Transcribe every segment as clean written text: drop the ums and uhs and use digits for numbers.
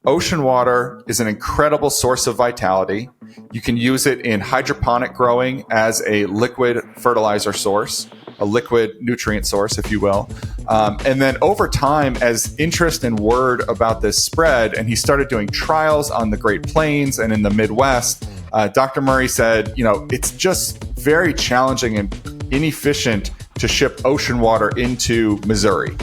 ocean water is an incredible source of vitality. You can use it in hydroponic growing as a liquid fertilizer source, a liquid nutrient source, if you will. And then over time, as interest and word about this spread, and he started doing trials on the Great Plains and in the Midwest, Dr. Murray said, it's just very challenging and inefficient to ship ocean water into Missouri.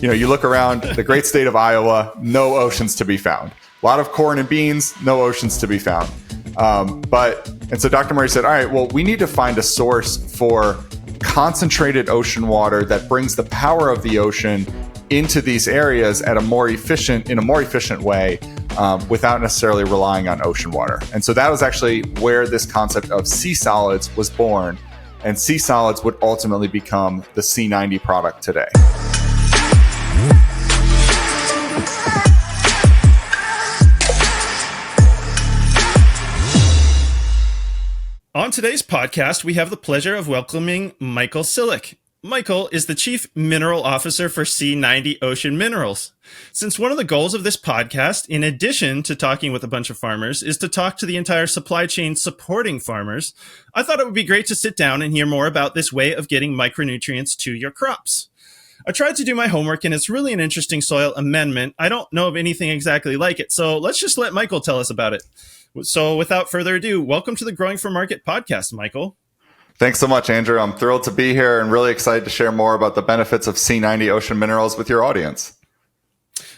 You look around the great state of Iowa, no oceans to be found. A lot of corn and beans, no oceans to be found. And so Dr. Murray said, all right, well, we need to find a source for concentrated ocean water that brings the power of the ocean into these areas in a more efficient way, without necessarily relying on ocean water. And so that was actually where this concept of sea solids was born. And sea solids would ultimately become the Sea-90 product today. On today's podcast, we have the pleasure of welcoming Michael Sileck. Michael is the Chief Mineral Officer for Sea-90 Ocean Minerals. Since one of the goals of this podcast, in addition to talking with a bunch of farmers, is to talk to the entire supply chain supporting farmers, I thought it would be great to sit down and hear more about this way of getting micronutrients to your crops. I tried to do my homework, and it's really an interesting soil amendment. I don't know of anything exactly like it, so let's just let Michael tell us about it. So without further ado, welcome to the Growing for Market podcast, Michael. Thanks so much, Andrew. I'm thrilled to be here and really excited to share more about the benefits of Sea-90 Ocean Minerals with your audience.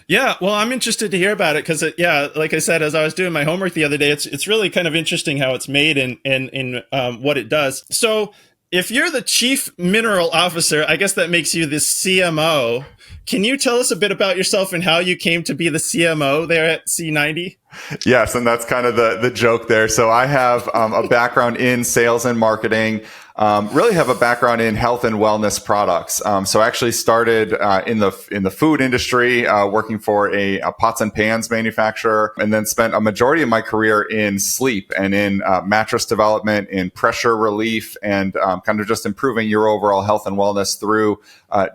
Yeah, well, I'm interested to hear about it because, like I said, as I was doing my homework the other day, it's really kind of interesting how it's made and what it does. So if you're the Chief Mineral Officer, I guess that makes you the CMO. Can you tell us a bit about yourself and how you came to be the CMO there at Sea-90? Yes, and that's kind of the joke there. So I have a background in sales and marketing, really have a background in health and wellness products. So I actually started in the food industry, working for a pots and pans manufacturer, and then spent a majority of my career in sleep and in mattress development, in pressure relief, and kind of just improving your overall health and wellness through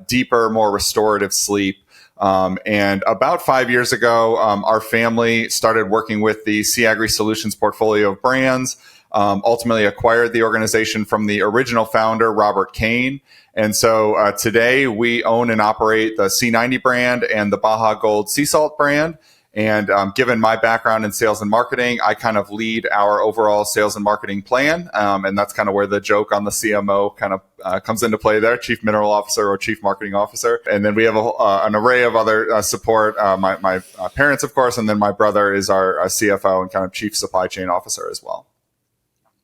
deeper, more restorative sleep. And about 5 years ago, our family started working with the Sea Agri Solutions portfolio of brands, ultimately acquired the organization from the original founder, Robert Kane. And so today we own and operate the Sea-90 brand and the Baja Gold Sea Salt brand. And given my background in sales and marketing, I kind of lead our overall sales and marketing plan. And that's kind of where the joke on the CMO kind of comes into play there, Chief Mineral Officer or Chief Marketing Officer. And then we have an array of other support, my parents, of course, and then my brother is our CFO and kind of Chief Supply Chain Officer as well.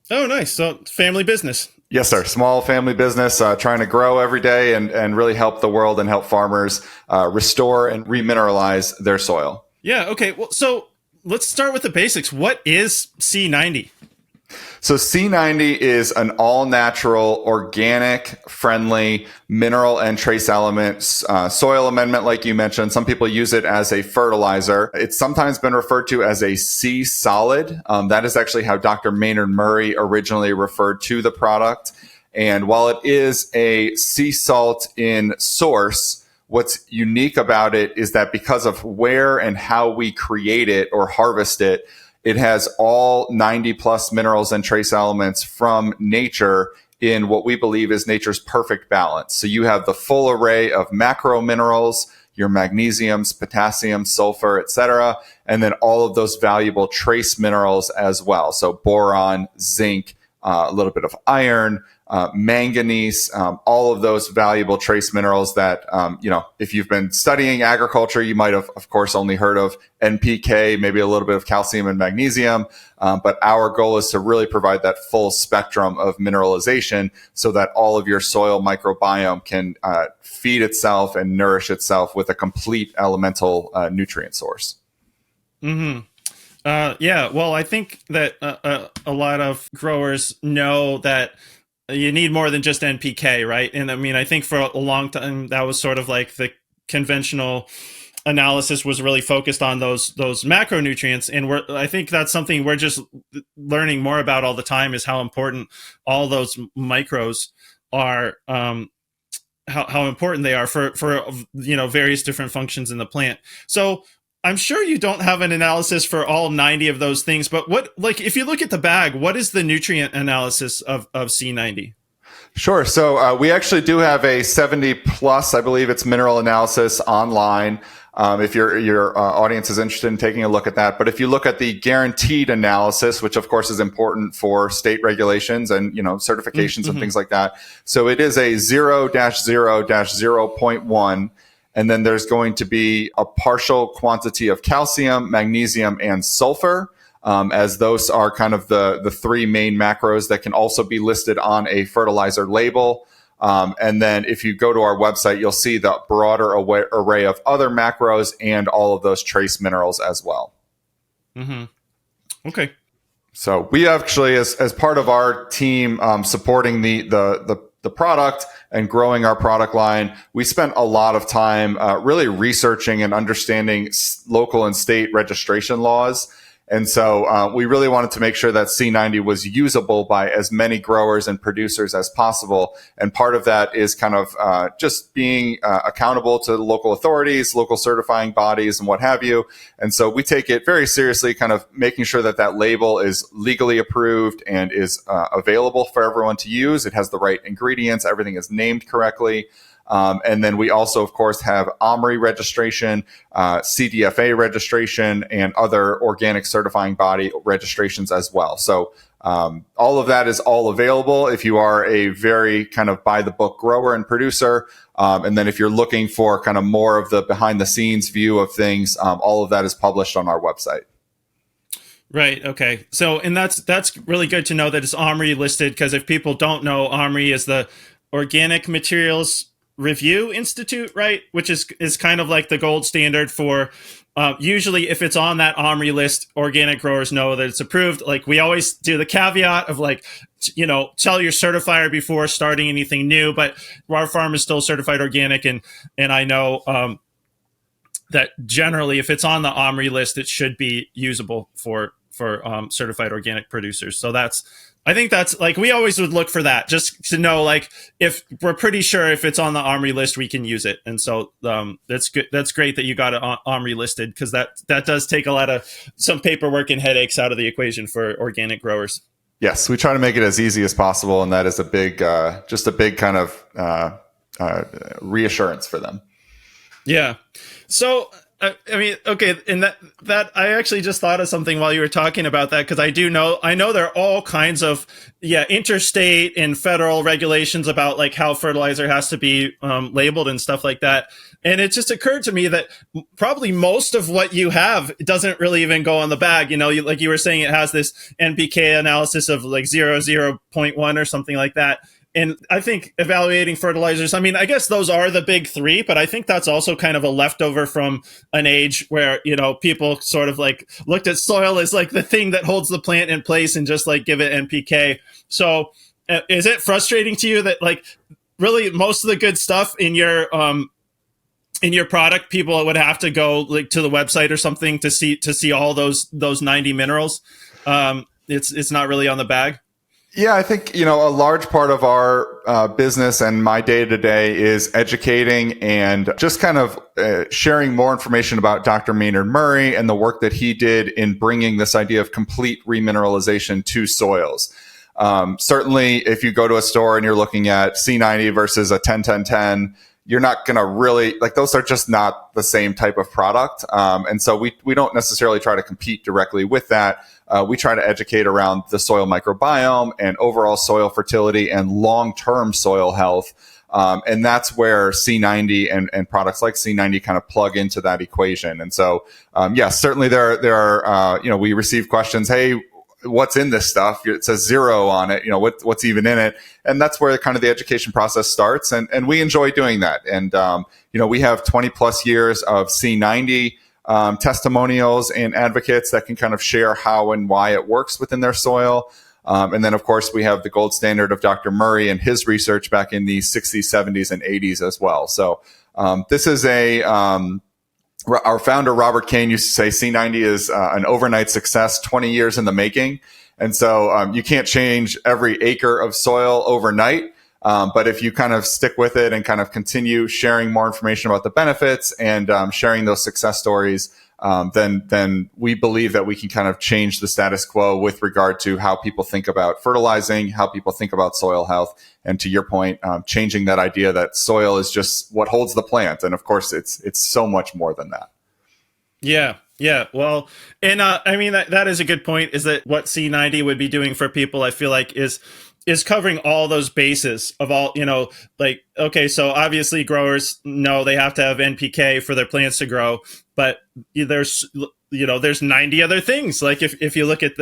Oh, nice. So family business. Yes, sir. Small family business, trying to grow every day and really help the world and help farmers restore and remineralize their soil. Yeah. Okay. Well, so let's start with the basics. What is Sea-90? So Sea-90 is an all-natural, organic, friendly mineral and trace elements soil amendment, like you mentioned. Some people use it as a fertilizer. It's sometimes been referred to as a sea solid. That is actually how Dr. Maynard Murray originally referred to the product. And while it is a sea salt in source, what's unique about it is that because of where and how we create it or harvest it, it has all 90 plus minerals and trace elements from nature in what we believe is nature's perfect balance. So you have the full array of macro minerals, your magnesiums, potassium, sulfur, etc., and then all of those valuable trace minerals as well. So boron, zinc, a little bit of iron, manganese, all of those valuable trace minerals that, if you've been studying agriculture, you might have, of course, only heard of NPK, maybe a little bit of calcium and magnesium. But our goal is to really provide that full spectrum of mineralization so that all of your soil microbiome can feed itself and nourish itself with a complete elemental nutrient source. Mm-hmm. Well, I think that a lot of growers know that you need more than just NPK, right? And I mean, I think for a long time, that was sort of like the conventional analysis was really focused on those macronutrients. And I think that's something we're just learning more about all the time, is how important all those micros are, how important they are for various different functions in the plant. So I'm sure you don't have an analysis for all 90 of those things, but what, like, if you look at the bag, what is the nutrient analysis of Sea-90? Sure. So we actually do have a 70 plus, I believe it's mineral analysis online. If your audience is interested in taking a look at that. But if you look at the guaranteed analysis, which of course is important for state regulations and, certifications and things like that. So it is a 0-0-0.1. And then there's going to be a partial quantity of calcium, magnesium, and sulfur. As those are kind of the three main macros that can also be listed on a fertilizer label. And then if you go to our website, you'll see the broader array of other macros and all of those trace minerals as well. Mm-hmm. Okay. So we actually, as part of our team supporting the product and growing our product line, we spent a lot of time really researching and understanding local and state registration laws. And so we really wanted to make sure that Sea-90 was usable by as many growers and producers as possible. And part of that is kind of just being accountable to local authorities, local certifying bodies, and what have you. And so we take it very seriously, kind of making sure that that label is legally approved and is available for everyone to use. It has the right ingredients. Everything is named correctly. And then we also, of course, have OMRI registration, CDFA registration, and other organic certifying body registrations as well. So all of that is all available if you are a very kind of by the book grower and producer. And then if you're looking for kind of more of the behind the scenes view of things, all of that is published on our website. Right. Okay. So, and that's really good to know that it's OMRI listed, because if people don't know, OMRI is the Organic Materials Review Institute, right? Which is kind of like the gold standard for usually if it's on that OMRI list, organic growers know that it's approved. Like, we always do the caveat of, like, tell your certifier before starting anything new, but our farm is still certified organic. And I know that generally if it's on the OMRI list, it should be usable for certified organic producers. So I think that's, like, we always would look for that, just to know, like, if we're pretty sure if it's on the OMRI list, we can use it. And so that's good. That's great that you got it OMRI listed, because that does take a lot of some paperwork and headaches out of the equation for organic growers. Yes, we try to make it as easy as possible, and that is just a big kind of reassurance for them. Yeah. So, I mean, okay, and that I actually just thought of something while you were talking about that, because I know there are all kinds of interstate and federal regulations about, like, how fertilizer has to be labeled and stuff like that. And it just occurred to me that probably most of what you have doesn't really even go on the bag. Like you were saying, it has this NPK analysis of like 0.1 or something like that. And I think evaluating fertilizers, I mean, I guess those are the big three, but I think that's also kind of a leftover from an age where, people sort of like looked at soil as like the thing that holds the plant in place and just like give it NPK. So is it frustrating to you that, like, really most of the good stuff in your product, people would have to go, like, to the website or something to see all those 90 minerals? It's not really on the bag. Yeah, I think, a large part of our business and my day-to-day is educating and just kind of sharing more information about Dr. Maynard Murray and the work that he did in bringing this idea of complete remineralization to soils. Certainly, if you go to a store and you're looking at Sea-90 versus a 10-10-10, you're not going to really, like, those are just not the same type of product. And so we don't necessarily try to compete directly with that. We try to educate around the soil microbiome and overall soil fertility and long-term soil health. And that's where Sea-90 and products like Sea-90 kind of plug into that equation. And so, yes, certainly there are, we receive questions, hey, what's in this stuff? It says 0 on it. What's even in it? And that's where kind of the education process starts. And we enjoy doing that. And, we have 20 plus years of Sea-90 testimonials and advocates that can kind of share how and why it works within their soil. And then, of course, we have the gold standard of Dr. Murray and his research back in the 60s, 70s, and 80s as well. So this is our founder, Robert Kane, used to say Sea-90 is an overnight success, 20 years in the making. And so you can't change every acre of soil overnight. But if you kind of stick with it and kind of continue sharing more information about the benefits and sharing those success stories, then we believe that we can kind of change the status quo with regard to how people think about fertilizing, how people think about soil health. And to your point, changing that idea that soil is just what holds the plant. And of course, it's so much more than that. Yeah. Yeah. Well, and I mean, that is a good point, is that what Sea-90 would be doing for people, I feel like, is covering all those bases of all, like, okay, so obviously growers know they have to have NPK for their plants to grow, but there's 90 other things. Like if you look at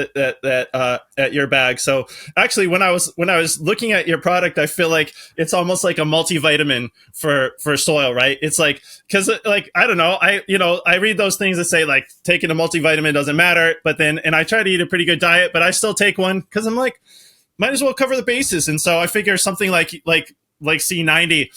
at your bag. So actually, when I was looking at your product, I feel like it's almost like a multivitamin for soil, right? It's like, because like, I don't know, I read those things that say like taking a multivitamin doesn't matter, but then, and I try to eat a pretty good diet, but I still take one because I'm like, might as well cover the bases. And so I figure something like Sea-90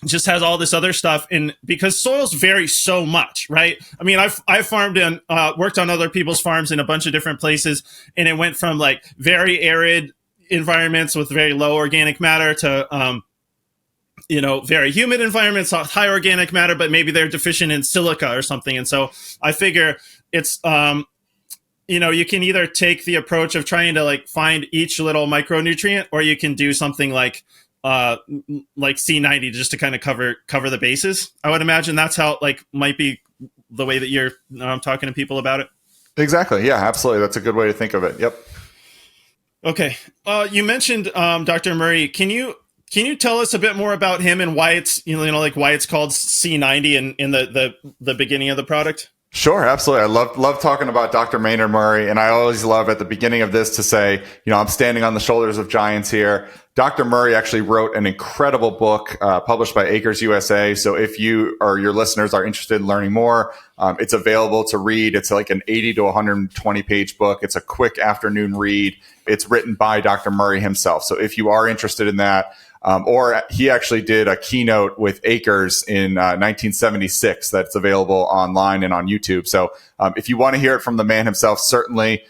just has all this other stuff in, because soils vary so much, right? I mean, I've farmed and worked on other people's farms in a bunch of different places, and it went from like very arid environments with very low organic matter to very humid environments, high organic matter, but maybe they're deficient in silica or something. And so I figure it's you can either take the approach of trying to like find each little micronutrient, or you can do something like Sea-90 just to kind of cover the bases. I would imagine that's how like might be the way that you're talking to people about it. Exactly. Yeah, absolutely. That's a good way to think of it. Yep. Okay. You mentioned Dr. Murray. Can you tell us a bit more about him and why it's like why it's called Sea-90 in the beginning of the product? Sure, absolutely. I love talking about Dr. Maynard Murray, and I always love at the beginning of this to say, I'm standing on the shoulders of giants here. Dr. Murray actually wrote an incredible book published by Acres USA. So if you or your listeners are interested in learning more, it's available to read. It's like an 80 to 120 page book. It's a quick afternoon read. It's written by Dr. Murray himself. So if you are interested in that, or he actually did a keynote with Acres in 1976 that's available online and on YouTube. So if you want to hear it from the man himself, certainly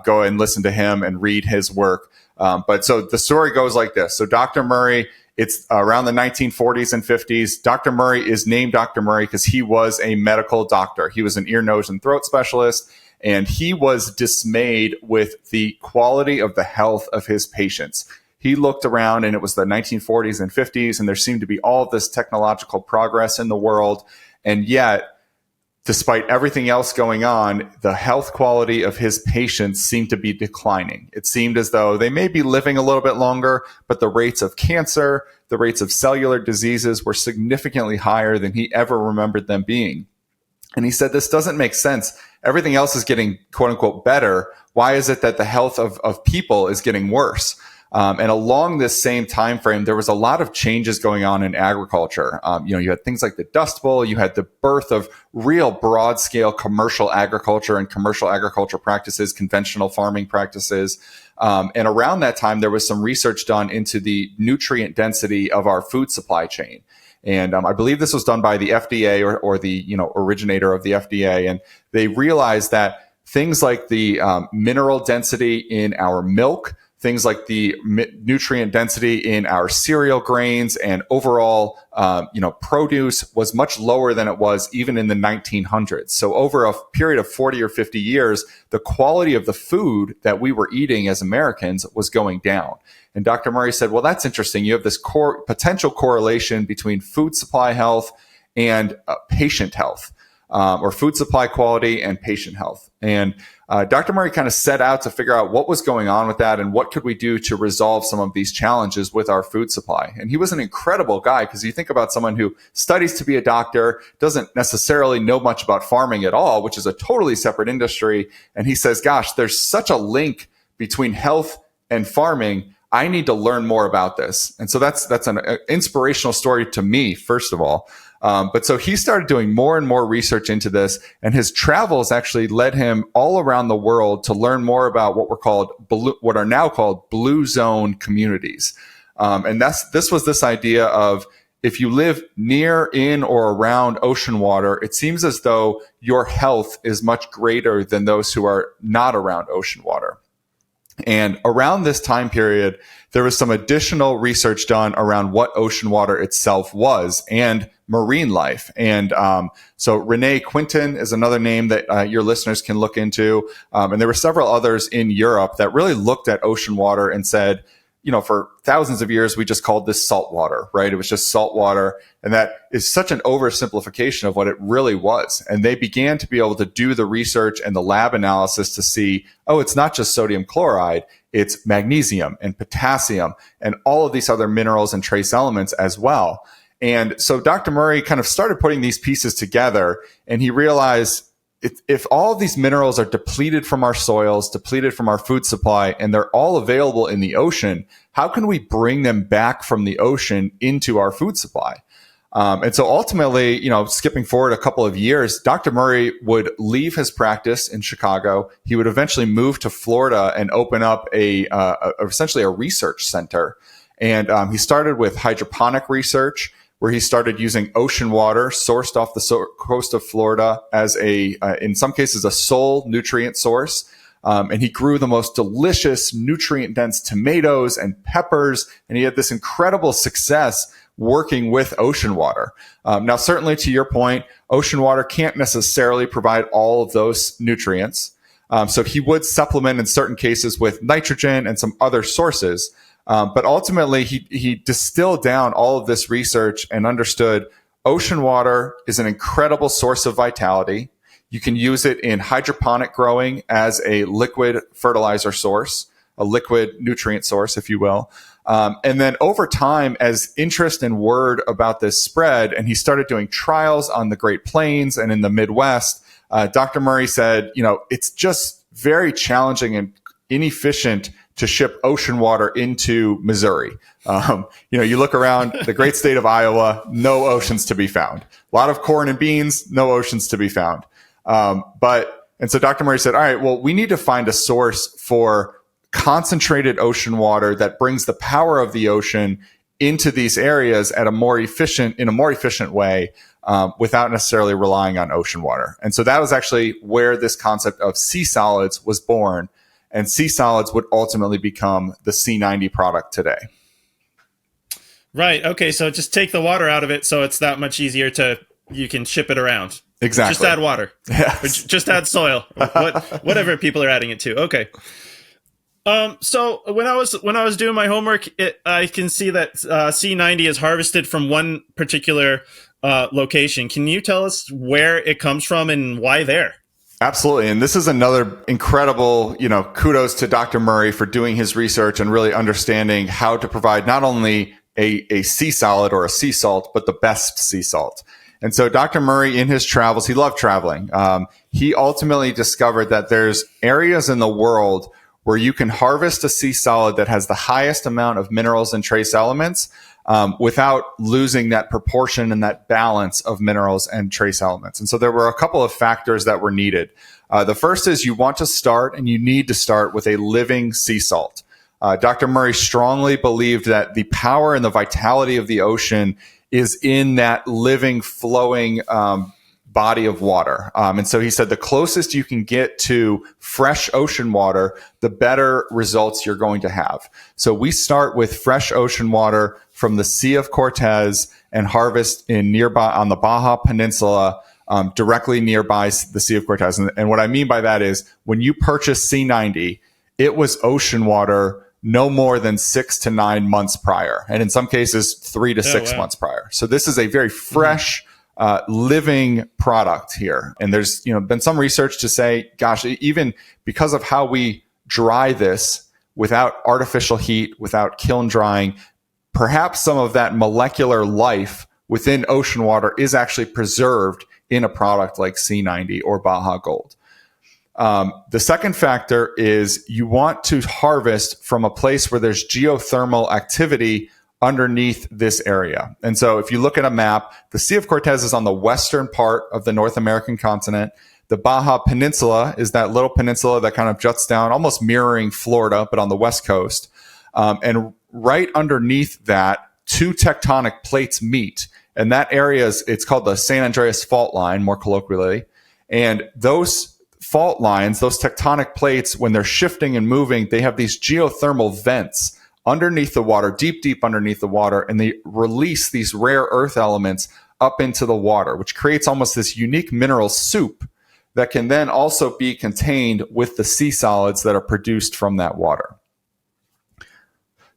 go and listen to him and read his work. But so the story goes like this. So Dr. Murray, it's around the 1940s and 50s. Dr. Murray is named Dr. Murray because he was a medical doctor. He was an ear, nose, and throat specialist. And he was dismayed with the quality of the health of his patients. He looked around, and it was the 1940s and 50s, and there seemed to be all of this technological progress in the world. And yet, despite everything else going on, the health quality of his patients seemed to be declining. It seemed as though they may be living a little bit longer, but the rates of cancer, the rates of cellular diseases were significantly higher than he ever remembered them being. And he said, this doesn't make sense. Everything else is getting, quote unquote, better. Why is it that the health of people is getting worse? And along this same time frame, there was a lot of changes going on in agriculture. You had things like the Dust Bowl. You had the birth of real broad-scale commercial agriculture and commercial agriculture practices, conventional farming practices. And around that time, there was some research done into the nutrient density of our food supply chain. And I believe this was done by the FDA or the originator of the FDA. And they realized that things like the mineral density in our milk, things like the nutrient density in our cereal grains and overall, produce was much lower than it was even in the 1900s. So over a period of 40 or 50 years, the quality of the food that we were eating as Americans was going down. And Dr. Murray said, well, that's interesting. You have this potential correlation between food supply health and patient health, or food supply quality and patient health. And Dr. Murray kind of set out to figure out what was going on with that and what could we do to resolve some of these challenges with our food supply. And he was an incredible guy, because you think about someone who studies to be a doctor, doesn't necessarily know much about farming at all, which is a totally separate industry. And he says, gosh, there's such a link between health and farming. I need to learn more about this. And so that's an inspirational story to me, first of all. But so he started doing more and more research into this, and his travels actually led him all around the world to learn more about what are now called blue zone communities. And this was this idea of, if you live near, in, or around ocean water, it seems as though your health is much greater than those who are not around ocean water. And around this time period, there was some additional research done around what ocean water itself was and marine life. And so Renee Quinton is another name that your listeners can look into. And there were several others in Europe that really looked at ocean water and said, for thousands of years, we just called this salt water, right? It was just salt water. And that is such an oversimplification of what it really was. And they began to be able to do the research and the lab analysis to see, it's not just sodium chloride, it's magnesium and potassium and all of these other minerals and trace elements as well. And so Dr. Murray kind of started putting these pieces together, and he realized if all of these minerals are depleted from our soils, depleted from our food supply, and they're all available in the ocean, how can we bring them back from the ocean into our food supply? And so ultimately, skipping forward a couple of years, Dr. Murray would leave his practice in Chicago. He would eventually move to Florida and open up essentially a research center. And he started with hydroponic research, where he started using ocean water sourced off the coast of Florida as in some cases, a sole nutrient source. And he grew the most delicious, nutrient-dense tomatoes and peppers. And he had this incredible success working with ocean water. Now, certainly to your point, ocean water can't necessarily provide all of those nutrients. So he would supplement in certain cases with nitrogen and some other sources. But ultimately, he distilled down all of this research and understood ocean water is an incredible source of vitality. You can use it in hydroponic growing as a liquid fertilizer source, a liquid nutrient source, if you will. And then over time, as interest and word about this spread, and he started doing trials on the Great Plains and in the Midwest, Dr. Murray said, it's just very challenging and inefficient to ship ocean water into Missouri. You look around the great state of Iowa, no oceans to be found. A lot of corn and beans, no oceans to be found. And so Dr. Murray said, all right, well, we need to find a source for concentrated ocean water that brings the power of the ocean into these areas in a more efficient way, without necessarily relying on ocean water. And so that was actually where this concept of sea solids was born. And sea solids would ultimately become the Sea-90 product today. Right. Okay. So just take the water out of it, so it's that much easier you can ship it around. Exactly. Just add water. Yes. Or just add soil. Whatever people are adding it to. Okay. So when I was doing my homework, I can see that Sea-90 is harvested from one particular location. Can you tell us where it comes from and why there? Absolutely. And this is another incredible, kudos to Dr. Murray for doing his research and really understanding how to provide not only a sea solid or a sea salt, but the best sea salt. And so Dr. Murray, in his travels, he loved traveling. He ultimately discovered that there's areas in the world where you can harvest a sea solid that has the highest amount of minerals and trace elements, without losing that proportion and that balance of minerals and trace elements. And so there were a couple of factors that were needed. The first is you need to start with a living sea salt. Dr. Murray strongly believed that the power and the vitality of the ocean is in that living, flowing body of water. And so he said the closest you can get to fresh ocean water, the better results you're going to have. So we start with fresh ocean water from the Sea of Cortez and harvest on the Baja Peninsula, directly nearby the Sea of Cortez. And what I mean by that is when you purchase Sea-90, it was ocean water no more than 6 to 9 months prior. And in some cases, 3 to 6 months prior. So this is a very fresh, living product here. And there's been some research to say, gosh, even because of how we dry this without artificial heat, without kiln drying, perhaps some of that molecular life within ocean water is actually preserved in a product like Sea-90 or Baja Gold. The second factor is you want to harvest from a place where there's geothermal activity underneath this area. And so if you look at a map, the Sea of Cortez is on the western part of the North American continent. The Baja Peninsula is that little peninsula that kind of juts down, almost mirroring Florida, but on the west coast. And right underneath that, two tectonic plates meet. And that area it's called the San Andreas Fault Line, more colloquially. And those fault lines, those tectonic plates, when they're shifting and moving, they have these geothermal vents underneath the water, deep underneath the water, and they release these rare earth elements up into the water, which creates almost this unique mineral soup that can then also be contained with the sea solids that are produced from that water.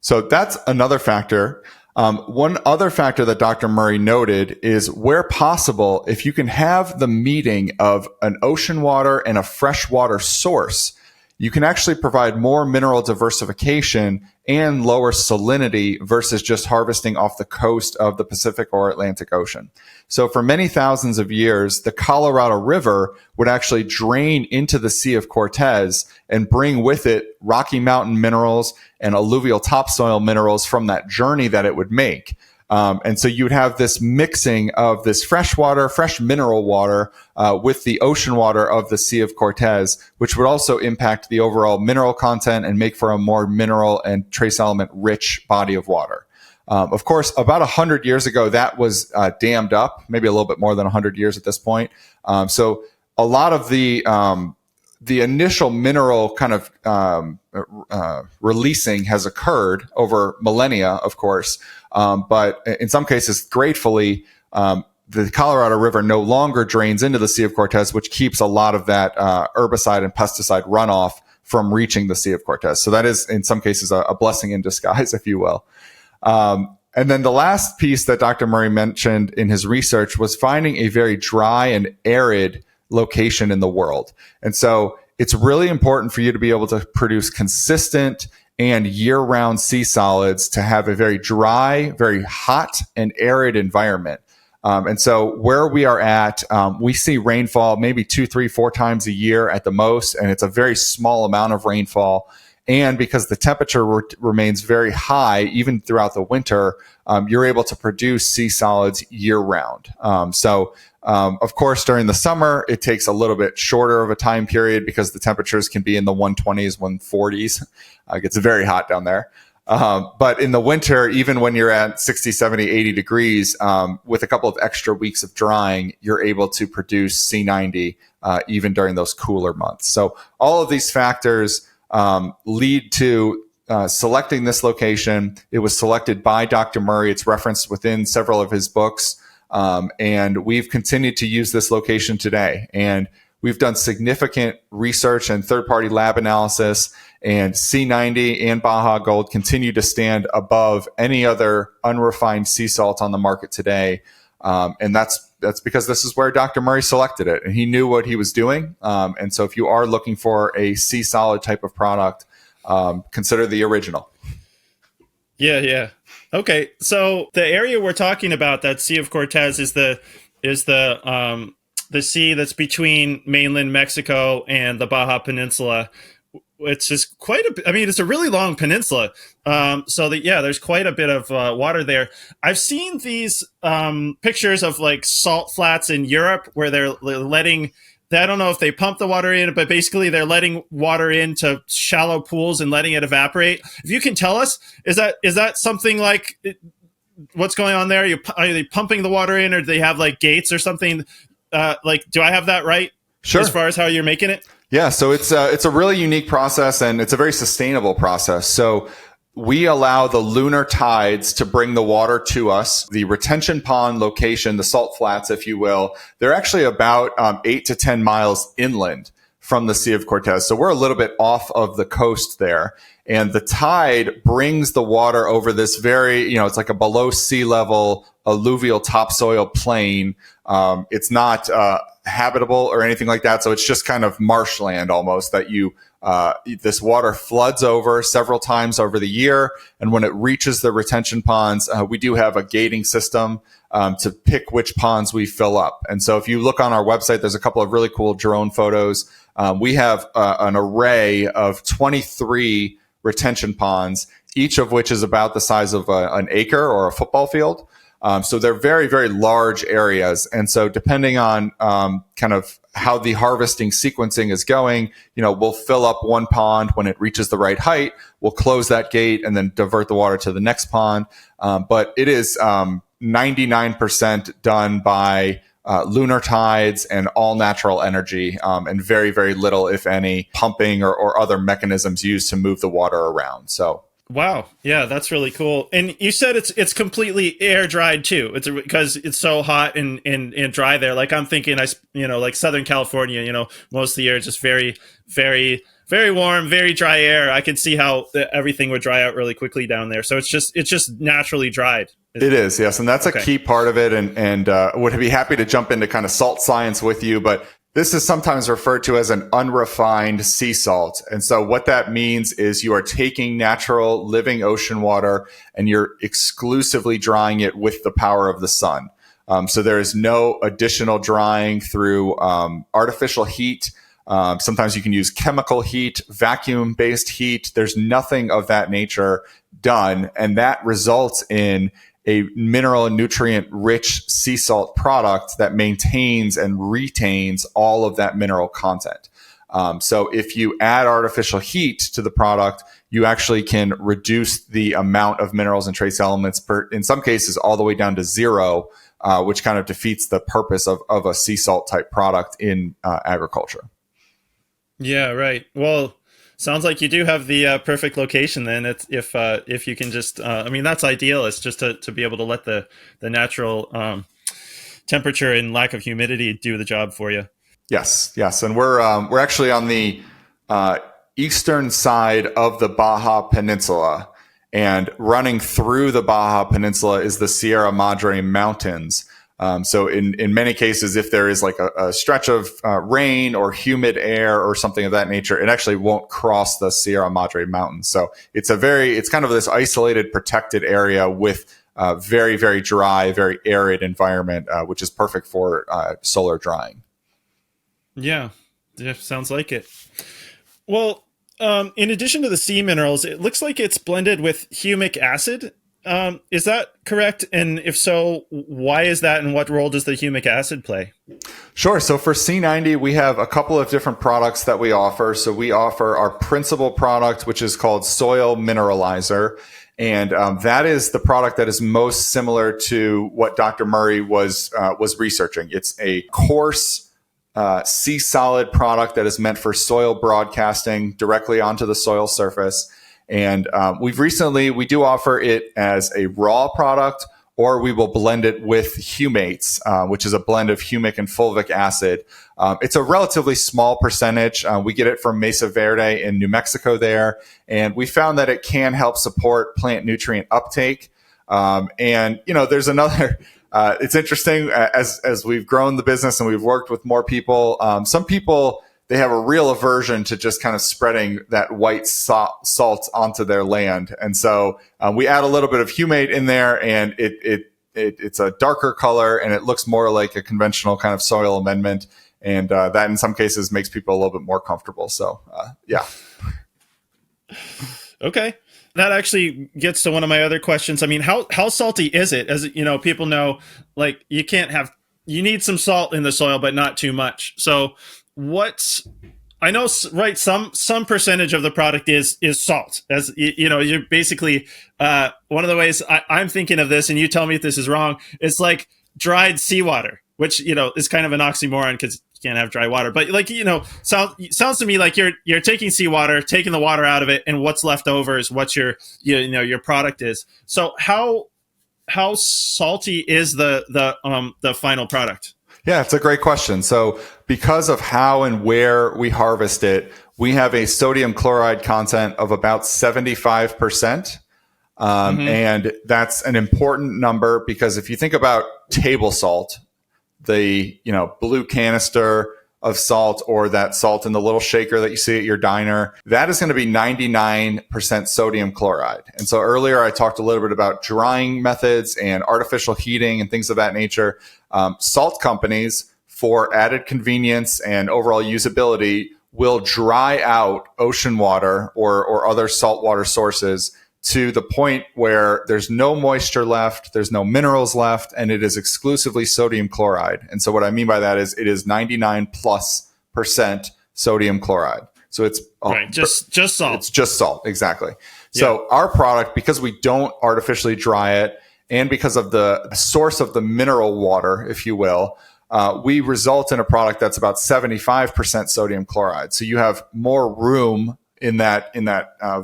So that's another factor. One other factor that Dr. Murray noted is, where possible, if you can have the meeting of an ocean water and a freshwater source, you can actually provide more mineral diversification and lower salinity versus just harvesting off the coast of the Pacific or Atlantic Ocean. So for many thousands of years, the Colorado River would actually drain into the Sea of Cortez and bring with it Rocky Mountain minerals and alluvial topsoil minerals from that journey that it would make. And so you would have this mixing of this fresh mineral water with the ocean water of the Sea of Cortez, which would also impact the overall mineral content and make for a more mineral and trace element rich body of water. Of course, about 100 years ago, that was dammed up, maybe a little bit more than 100 years at this point. So a lot of the initial mineral kind of releasing has occurred over millennia, of course. But in some cases, gratefully, the Colorado River no longer drains into the Sea of Cortez, which keeps a lot of that herbicide and pesticide runoff from reaching the Sea of Cortez. So that is, in some cases, a blessing in disguise, if you will. And then the last piece that Dr. Murray mentioned in his research was finding a very dry and arid location in the world. And so it's really important for you to be able to produce consistent and year-round sea solids to have a very dry, very hot and arid environment. And so where we are at, we see rainfall maybe 2, 3, 4 times a year at the most, and it's a very small amount of rainfall. And because the temperature remains very high, even throughout the winter, you're able to produce sea solids year-round. Of course, during the summer, it takes a little bit shorter of a time period because the temperatures can be in the 120s, 140s. It gets very hot down there. But in the winter, even when you're at 60, 70, 80 degrees, with a couple of extra weeks of drying, you're able to produce Sea-90 even during those cooler months. So all of these factors lead to selecting this location. It was selected by Dr. Murray. It's referenced within several of his books. And we've continued to use this location today. And we've done significant research and third-party lab analysis, and Sea-90 and Baja Gold continue to stand above any other unrefined sea salt on the market today. And that's because this is where Dr. Murray selected it, and he knew what he was doing. And so if you are looking for a sea solid type of product, consider the original. Yeah. Okay, so the area we're talking about, that Sea of Cortez, is the sea that's between mainland Mexico and the Baja Peninsula. It's just it's a really long peninsula. There's quite a bit of water there. I've seen these pictures of like salt flats in Europe where they're letting, I don't know if they pump the water in, but basically they're letting water into shallow pools and letting it evaporate. If you can tell us, is that something like what's going on there? Are they pumping the water in, or do they have like gates or something? Do I have that right? Sure. As far as how you're making it? Yeah, so it's a really unique process, and it's a very sustainable process. So we allow the lunar tides to bring the water to us. The retention pond location, the salt flats, if you will, they're actually about 8 to 10 miles inland from the Sea of Cortez. So we're a little bit off of the coast there. And the tide brings the water over this very, it's like a below sea level alluvial topsoil plain. It's not habitable or anything like that. So it's just kind of marshland almost that this water floods over several times over the year. And when it reaches the retention ponds, we do have a gating system to pick which ponds we fill up. And so if you look on our website, there's a couple of really cool drone photos. We have an array of 23 retention ponds, each of which is about the size of an acre or a football field. So they're very, very large areas. And so depending on kind of how the harvesting sequencing is going, we'll fill up one pond when it reaches the right height. We'll close that gate and then divert the water to the next pond. But it is 99% done by lunar tides and all natural energy, and very, very little, if any, pumping or other mechanisms used to move the water around. So. Wow. Yeah, that's really cool. And you said it's completely air dried too. It's because it's so hot and dry there. Like I'm thinking, like Southern California, most of the year is just very, very, very warm, very dry air. I can see how everything would dry out really quickly down there. So it's just naturally dried. It is, yes. And that's a key part of it. And would be happy to jump into kind of salt science with you, but this is sometimes referred to as an unrefined sea salt. And so what that means is you are taking natural living ocean water and you're exclusively drying it with the power of the sun. So there is no additional drying through artificial heat. Sometimes you can use chemical heat, vacuum-based heat. There's nothing of that nature done. And that results in a mineral and nutrient rich sea salt product that maintains and retains all of that mineral content. So if you add artificial heat to the product, you actually can reduce the amount of minerals and trace elements in some cases all the way down to zero, which kind of defeats the purpose of a sea salt type product in agriculture. Yeah, right. Well, sounds like you do have the perfect location then. If you can just, that's ideal. It's just to be able to let the natural temperature and lack of humidity do the job for you. Yes. And we're actually on the eastern side of the Baja Peninsula, and running through the Baja Peninsula is the Sierra Madre Mountains. So in many cases, if there is like a stretch of rain or humid air or something of that nature, it actually won't cross the Sierra Madre Mountains. So it's kind of this isolated, protected area with very, very dry, very arid environment, which is perfect for solar drying. Yeah, sounds like it. Well, in addition to the sea minerals, it looks like it's blended with humic acid. Is that correct? And if so, why is that, and what role does the humic acid play? Sure. So for Sea-90, we have a couple of different products that we offer. So we offer our principal product, which is called Soil Mineralizer. And that is the product that is most similar to what Dr. Murray was researching. It's a coarse sea solid product that is meant for soil broadcasting directly onto the soil surface. And we do offer it as a raw product, or we will blend it with humates, which is a blend of humic and fulvic acid. It's a relatively small percentage. We get it from Mesa Verde in New Mexico there. And we found that it can help support plant nutrient uptake. There's another, it's interesting as we've grown the business and we've worked with more people. Some people, they have a real aversion to just kind of spreading that white salt onto their land. And so we add a little bit of humate in there, and it's a darker color and it looks more like a conventional kind of soil amendment. And that in some cases makes people a little bit more comfortable. So, yeah. Okay. That actually gets to one of my other questions. I mean, how salty is it? As you know, people know, like, you need some salt in the soil, but not too much. So I know, right? Some percentage of the product is salt. As you're basically one of the ways I'm thinking of this, and you tell me if this is wrong. It's like dried seawater, which is kind of an oxymoron because you can't have dry water. But sounds to me like you're taking seawater, taking the water out of it, and what's left over is what your product is. So how salty is the final product? Yeah, it's a great question. So because of how and where we harvest it, we have a sodium chloride content of about 75%. And that's an important number because if you think about table salt, the blue canister of salt, or that salt in the little shaker that you see at your diner, that is going to be 99% sodium chloride. And so earlier I talked a little bit about drying methods and artificial heating and things of that nature. Salt companies, for added convenience and overall usability, will dry out ocean water or other saltwater sources to the point where there's no moisture left, there's no minerals left, and it is exclusively sodium chloride. And so what I mean by that is it is 99+% sodium chloride. So it's just salt. It's just salt, exactly. So our product, because we don't artificially dry it, and because of the source of the mineral water, if you will, we result in a product that's about 75% sodium chloride. So you have more room in that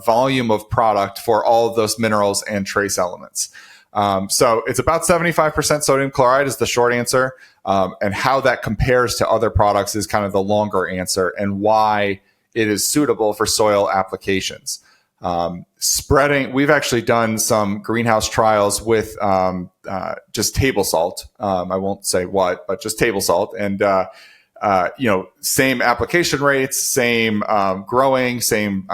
volume of product for all of those minerals and trace elements. So it's about 75% sodium chloride is the short answer. And how that compares to other products is kind of the longer answer, and why it is suitable for soil applications. Spreading, we've actually done some greenhouse trials with just table salt. I won't say what, but just table salt. And, same application rates, same growing, same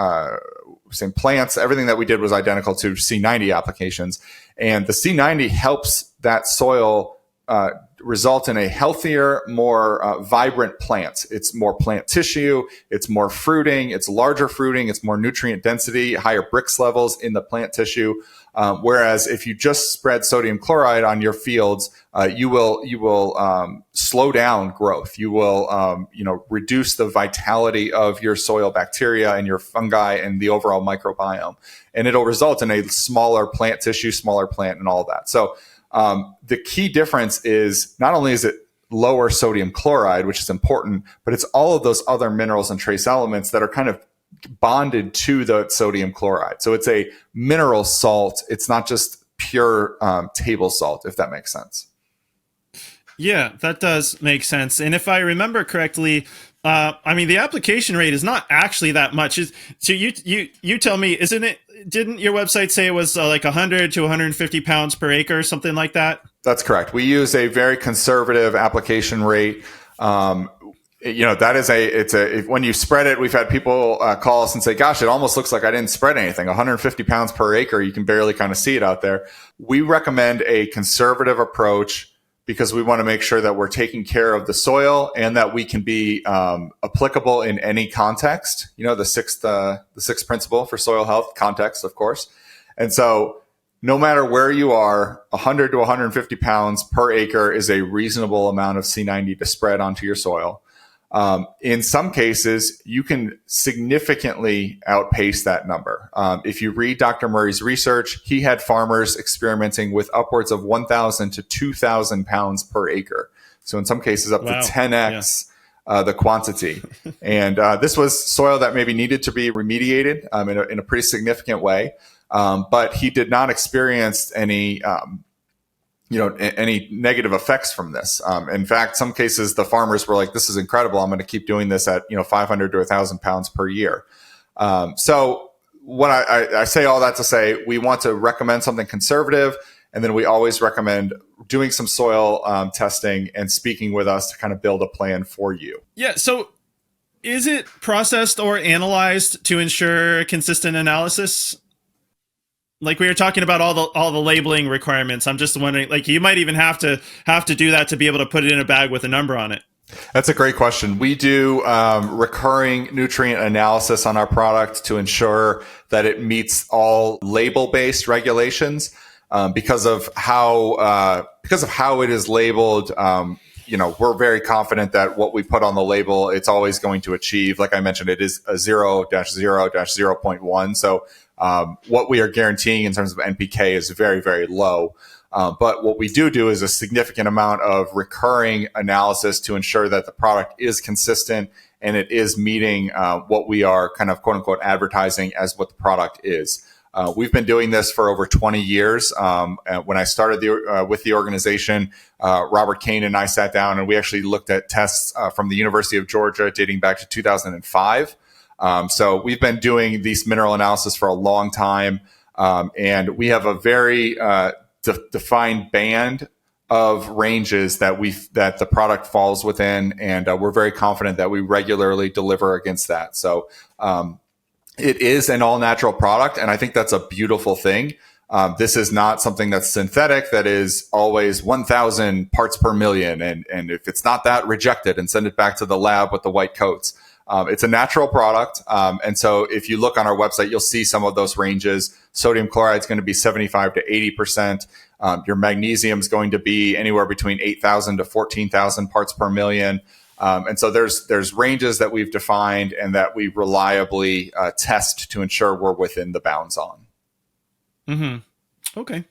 plants. Everything that we did was identical to Sea-90 applications. And the Sea-90 helps that soil result in a healthier, more vibrant plant. It's more plant tissue, it's more fruiting, it's larger fruiting, it's more nutrient density, higher Brix levels in the plant tissue. Whereas if you just spread sodium chloride on your fields, you will slow down growth. You will reduce the vitality of your soil bacteria and your fungi and the overall microbiome, and it'll result in a smaller plant tissue, smaller plant, and all of that. So the key difference is not only is it lower sodium chloride, which is important, but it's all of those other minerals and trace elements that are kind of bonded to the sodium chloride. So it's a mineral salt. It's not just pure table salt, if that makes sense. Yeah, that does make sense. And if I remember correctly, the application rate is not actually that much. So you tell me, isn't it? Didn't your website say it was like 100 to 150 pounds per acre or something like that? That's correct. We use a very conservative application rate. When you spread it, we've had people call us and say, gosh, it almost looks like I didn't spread anything. 150 pounds per acre, you can barely kind of see it out there. We recommend a conservative approach because we want to make sure that we're taking care of the soil and that we can be applicable in any context. The sixth principle for soil health, context, of course. And so no matter where you are, 100 to 150 pounds per acre is a reasonable amount of Sea-90 to spread onto your soil. In some cases, you can significantly outpace that number. If you read Dr. Murray's research, he had farmers experimenting with upwards of 1,000 to 2,000 pounds per acre. So in some cases, up to 10x the quantity. And this was soil that maybe needed to be remediated in a pretty significant way. But he did not experience any negative effects from this. In fact, some cases the farmers were like, this is incredible. I'm going to keep doing this at 500 to 1,000 pounds per year. So what I say all that to say, we want to recommend something conservative. And then we always recommend doing some soil testing and speaking with us to kind of build a plan for you. Yeah. So is it processed or analyzed to ensure consistent analysis? Like we were talking about all the labeling requirements. I'm just wondering, like you might even have to do that to be able to put it in a bag with a number on it. That's a great question. We do recurring nutrient analysis on our product to ensure that it meets all label-based regulations because of how it is labeled. We're very confident that what we put on the label, it's always going to achieve. Like I mentioned, it is a 0-0-0.1. So what we are guaranteeing in terms of NPK is very, very low. But what we do is a significant amount of recurring analysis to ensure that the product is consistent and it is meeting what we are kind of quote unquote advertising as what the product is. We've been doing this for over 20 years. When I started with the organization, Robert Kane and I sat down and we actually looked at tests from the University of Georgia dating back to 2005. So we've been doing these mineral analysis for a long time. And we have a very defined band of ranges that the product falls within. And we're very confident that we regularly deliver against that. So it is an all-natural product, and I think that's a beautiful thing. This is not something that's synthetic, that is always 1,000 parts per million. And if it's not that, reject it and send it back to the lab with the white coats. It's a natural product. And so if you look on our website, you'll see some of those ranges. Sodium chloride is going to be 75 to 80%. Your magnesium is going to be anywhere between 8,000 to 14,000 parts per million. And so there's ranges that we've defined and that we reliably test to ensure we're within the bounds on. Mm-hmm. Okay.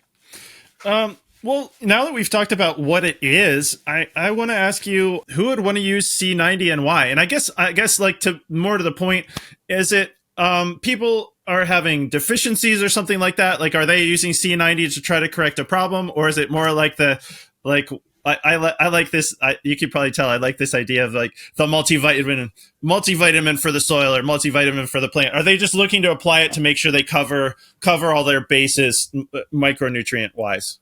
Well, now that we've talked about what it is, I want to ask you who would want to use Sea-90 and why. And I guess like to more to the point, is it people are having deficiencies or something like that? Like, are they using Sea-90 to try to correct a problem, or is it more like the like I like this. You could probably tell I like this idea of like the multivitamin for the soil or multivitamin for the plant. Are they just looking to apply it to make sure they cover all their bases micronutrient wise?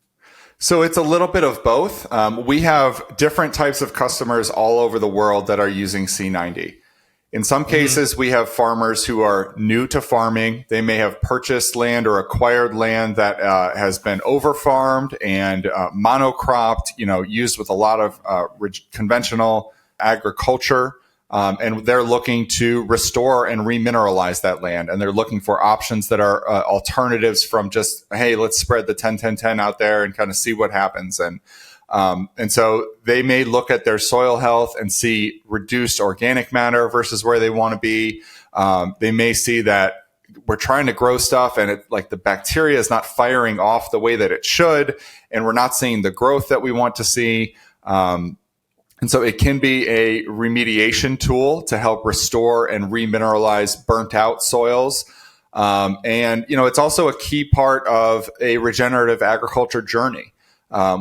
So it's a little bit of both. We have different types of customers all over the world that are using Sea-90. In some cases, we have farmers who are new to farming. They may have purchased land or acquired land that has been overfarmed and monocropped, used with a lot of conventional agriculture. And they're looking to restore and remineralize that land. And they're looking for options that are alternatives from just, hey, let's spread the 10-10-10 out there and kind of see what happens. And so they may look at their soil health and see reduced organic matter versus where they want to be. They may see that we're trying to grow stuff and like the bacteria is not firing off the way that it should. And we're not seeing the growth that we want to see. And so it can be a remediation tool to help restore and remineralize burnt out soils. And it's also a key part of a regenerative agriculture journey.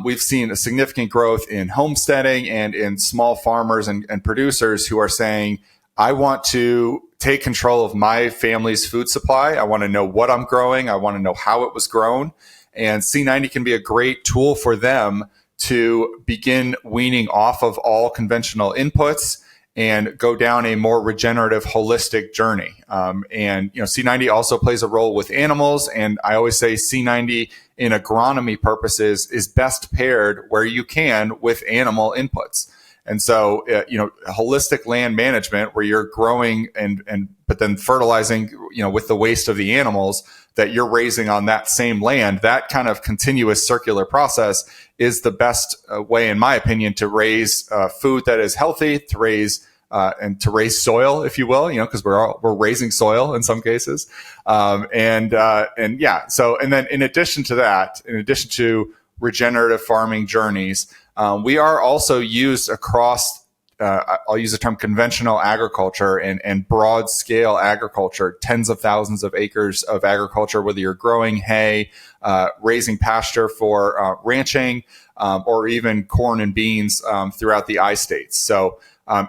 We've seen a significant growth in homesteading and in small farmers and producers who are saying, I want to take control of my family's food supply. I want to know what I'm growing. I want to know how it was grown. And Sea-90 can be a great tool for them to begin weaning off of all conventional inputs and go down a more regenerative, holistic journey. And Sea-90 also plays a role with animals. And I always say Sea-90 in agronomy purposes is best paired where you can with animal inputs. And so, holistic land management where you're growing but then fertilizing, with the waste of the animals that you're raising on that same land, that kind of continuous circular process is the best way, in my opinion, to raise food that is healthy, to raise soil, if you will, because we're raising soil in some cases. So, and then in addition to regenerative farming journeys, we are also used across, I'll use the term conventional agriculture and broad scale agriculture, tens of thousands of acres of agriculture, whether you're growing hay, raising pasture for ranching, or even corn and beans throughout the I-states. So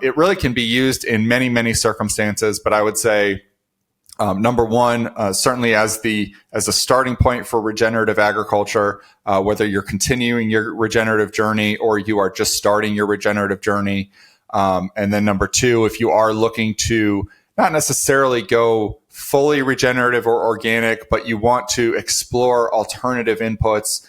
it really can be used in many, many circumstances, but I would say number one, certainly as a starting point for regenerative agriculture, whether you're continuing your regenerative journey or you are just starting your regenerative journey. And then number two, if you are looking to not necessarily go fully regenerative or organic, but you want to explore alternative inputs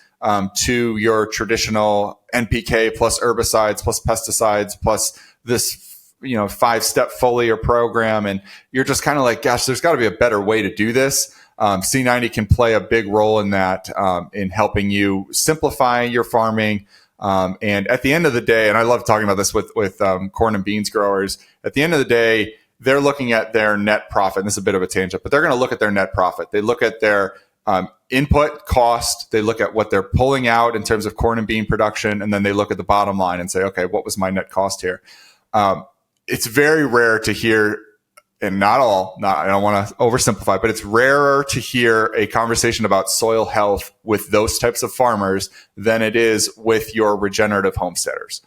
to your traditional NPK plus herbicides plus pesticides plus this 5-step foliar program, and you're just kind of like, gosh, there's got to be a better way to do this. Sea-90 can play a big role in that, in helping you simplify your farming. And at the end of the day, and I love talking about this with corn and beans growers, at the end of the day, they're looking at their net profit. And this is a bit of a tangent, but they're going to look at their net profit. They look at their input cost. They look at what they're pulling out in terms of corn and bean production. And then they look at the bottom line and say, okay, what was my net cost here? It's very rare to hear, and I don't want to oversimplify, but it's rarer to hear a conversation about soil health with those types of farmers than it is with your regenerative homesteaders.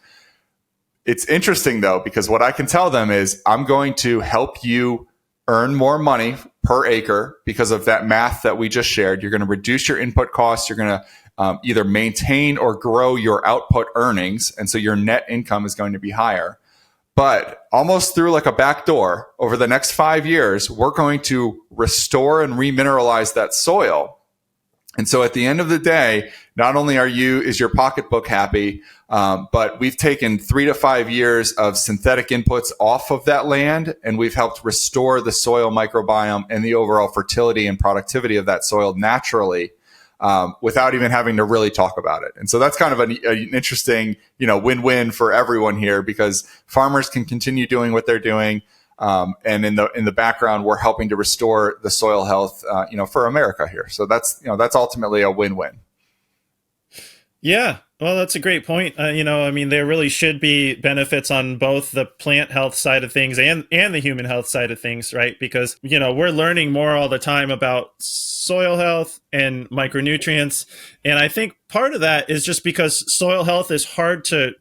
It's interesting though, because what I can tell them is I'm going to help you earn more money per acre because of that math that we just shared. You're going to reduce your input costs. You're going to either maintain or grow your output earnings. And so your net income is going to be higher. But almost through like a back door, over the next 5 years, we're going to restore and remineralize that soil. And so at the end of the day, not only is your pocketbook happy, but we've taken 3 to 5 years of synthetic inputs off of that land, and we've helped restore the soil microbiome and the overall fertility and productivity of that soil naturally, without even having to really talk about it. And so that's kind of an interesting, win-win for everyone here, because farmers can continue doing what they're doing. And in the background, we're helping to restore the soil health, for America here. So that's ultimately a win-win. Yeah, well, that's a great point. I mean, there really should be benefits on both the plant health side of things and the human health side of things, right? Because we're learning more all the time about soil health and micronutrients, and I think part of that is just because soil health is hard to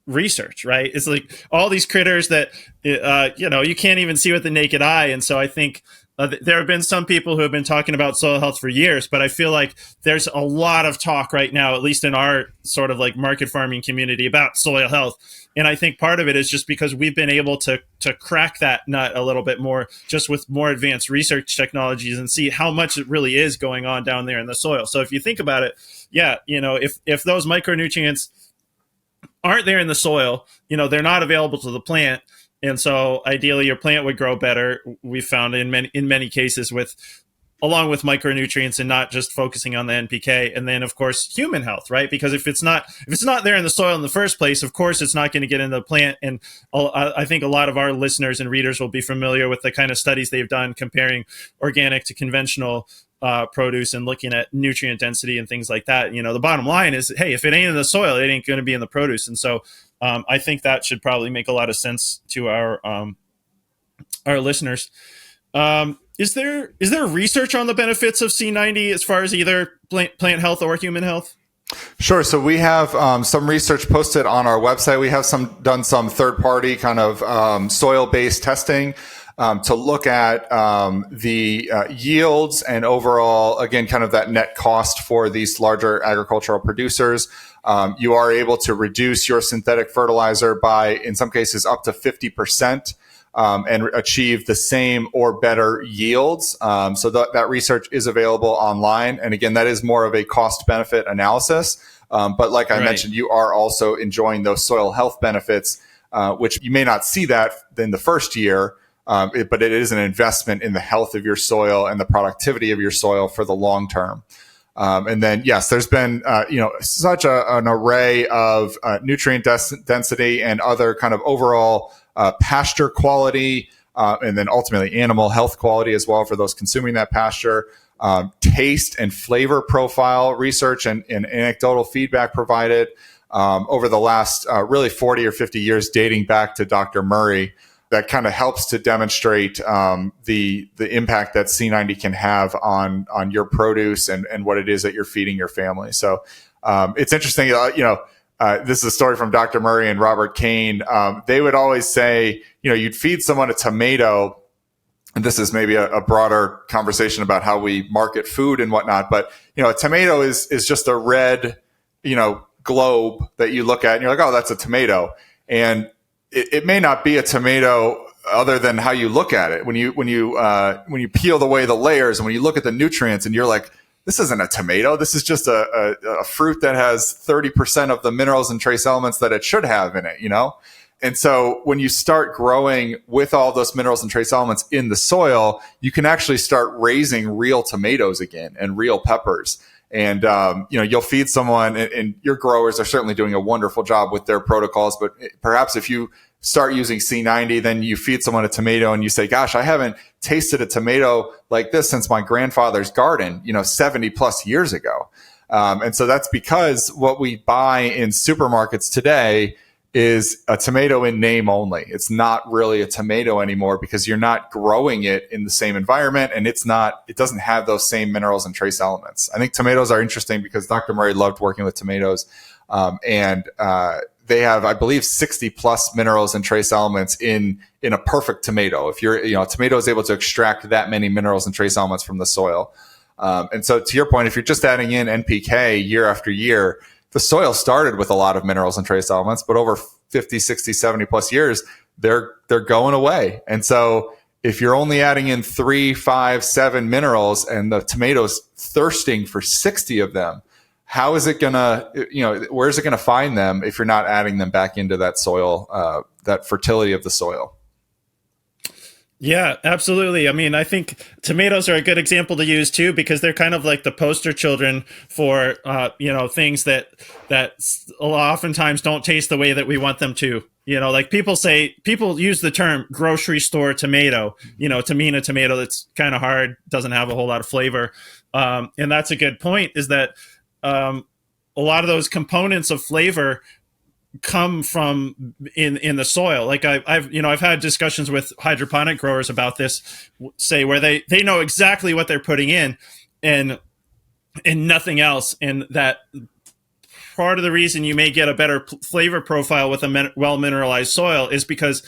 research, right? It's like all these critters that you can't even see with the naked eye, and so I think there have been some people who have been talking about soil health for years, but I feel like there's a lot of talk right now, at least in our sort of like market farming community, about soil health. And I think part of it is just because we've been able to crack that nut a little bit more, just with more advanced research technologies, and see how much it really is going on down there in the soil. So if you think about it, yeah, if those micronutrients aren't there in the soil, they're not available to the plant. And so ideally your plant would grow better. We found in many cases along with micronutrients, and not just focusing on the NPK. And then of course human health, right? Because if it's not there in the soil in the first place, of course it's not going to get into the plant. And I think a lot of our listeners and readers will be familiar with the kind of studies they've done comparing organic to conventional produce and looking at nutrient density and things like that. The bottom line is, hey, if it ain't in the soil, it ain't going to be in the produce. And so I think that should probably make a lot of sense to our listeners. Is there research on the benefits of Sea-90 as far as either plant health or human health? Sure. So we have some research posted on our website. We have done some third-party kind of soil-based testing to look at the yields and overall, again, kind of that net cost for these larger agricultural producers. You are able to reduce your synthetic fertilizer by, in some cases, up to 50%. And achieve the same or better yields. So that research is available online. And again, that is more of a cost benefit analysis. But like I mentioned, you are also enjoying those soil health benefits, which you may not see that in the first year, but it is an investment in the health of your soil and the productivity of your soil for the long term. And then, yes, there's been, such an array of nutrient density and other kind of overall pasture quality, and then ultimately animal health quality as well for those consuming that pasture, taste and flavor profile research and anecdotal feedback provided over the last really 40 or 50 years, dating back to Dr. Murray, that kind of helps to demonstrate the impact that Sea-90 can have on your produce and what it is that you're feeding your family. So it's interesting, this is a story from Dr. Murray and Robert Kane. They would always say, you'd feed someone a tomato, and this is maybe a broader conversation about how we market food and whatnot. But, a tomato is just a red, globe that you look at and you're like, oh, that's a tomato. And it may not be a tomato other than how you look at it. When you peel away the layers and when you look at the nutrients and you're like, this isn't a tomato. This is just a fruit that has 30% of the minerals and trace elements that it should have in it, And so when you start growing with all those minerals and trace elements in the soil, you can actually start raising real tomatoes again and real peppers. And, you'll feed someone, and your growers are certainly doing a wonderful job with their protocols. But perhaps if you start using Sea-90, then you feed someone a tomato and you say, gosh, I haven't tasted a tomato like this since my grandfather's garden, 70 plus years ago. And so that's because what we buy in supermarkets today is a tomato in name only. It's not really a tomato anymore because you're not growing it in the same environment, and it doesn't have those same minerals and trace elements. I think tomatoes are interesting because Dr. Murray loved working with tomatoes. They have, I believe, 60 plus minerals and trace elements in a perfect tomato. If a tomato is able to extract that many minerals and trace elements from the soil. And so to your point, if you're just adding in NPK year after year, the soil started with a lot of minerals and trace elements, but over 50, 60, 70 plus years, they're going away. And so if you're only adding in 3, 5, 7 minerals and the tomato's thirsting for 60 of them, how is it where's it gonna find them if you're not adding them back into that soil, that fertility of the soil? Yeah, absolutely. I mean, I think tomatoes are a good example to use too, because they're kind of like the poster children for, things that oftentimes don't taste the way that we want them to. Like people use the term grocery store tomato, to mean a tomato that's kind of hard, doesn't have a whole lot of flavor. And that's a good point, is that, a lot of those components of flavor come from in the soil. Like I've had discussions with hydroponic growers about this, say where they know exactly what they're putting in and nothing else, and that part of the reason you may get a better flavor profile with a well mineralized soil is because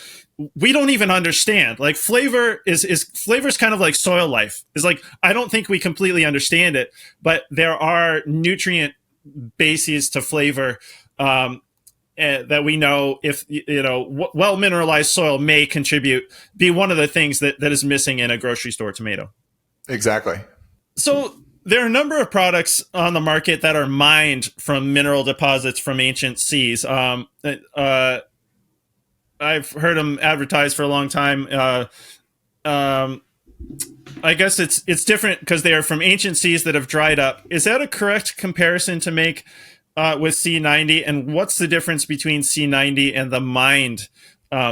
we don't even understand. Like flavor is kind of like soil life. Is like, I don't think we completely understand it, but there are nutrient bases to flavor that we know, if well mineralized soil may be one of the things that is missing in a grocery store tomato. Exactly. So there are a number of products on the market that are mined from mineral deposits from ancient seas. I've heard them advertised for a long time. I guess it's different because they are from ancient seas that have dried up. Is that a correct comparison to make with Sea-90? And what's the difference between Sea-90 and the mined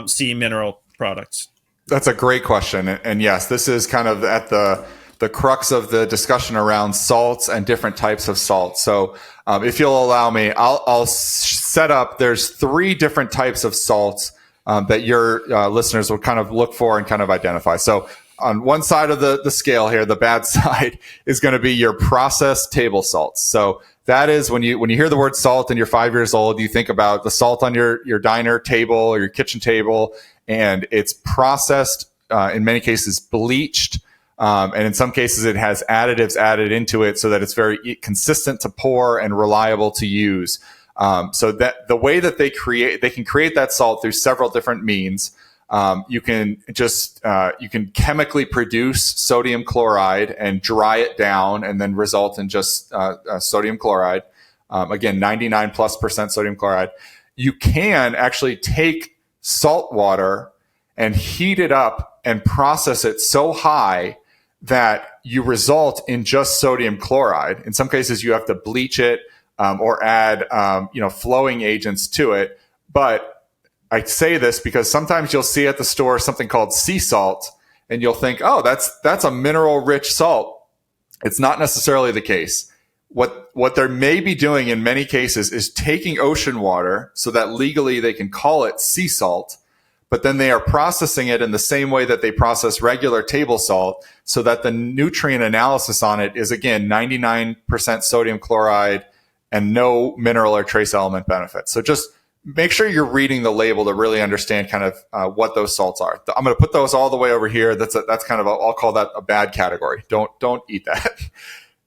sea mineral products? That's a great question. And yes, this is kind of at the crux of the discussion around salts and different types of salts. So if you'll allow me, I'll set up, there's 3 different types of salts that your listeners will kind of look for and kind of identify. So on one side of the scale here, the bad side is going to be your processed table salts. So that is when you hear the word salt and you're 5 years old, you think about the salt on your diner table or your kitchen table, and it's processed, in many cases bleached, and in some cases it has additives added into it so that it's very consistent to pour and reliable to use. So that the way that they can create that salt through several different means. You can chemically produce sodium chloride and dry it down and then result in just sodium chloride. Again, 99+% sodium chloride. You can actually take salt water and heat it up and process it so high that you result in just sodium chloride. In some cases, you have to bleach it or add flowing agents to it. But I say this because sometimes you'll see at the store something called sea salt, and you'll think, oh, that's a mineral-rich salt. It's not necessarily the case. What they may be doing in many cases is taking ocean water so that legally they can call it sea salt, but then they are processing it in the same way that they process regular table salt so that the nutrient analysis on it is, again, 99% sodium chloride and no mineral or trace element benefit. So just make sure you're reading the label to really understand kind of what those salts are. I'm going to put those all the way over here. That's kind of I'll call that a bad category. Don't eat that.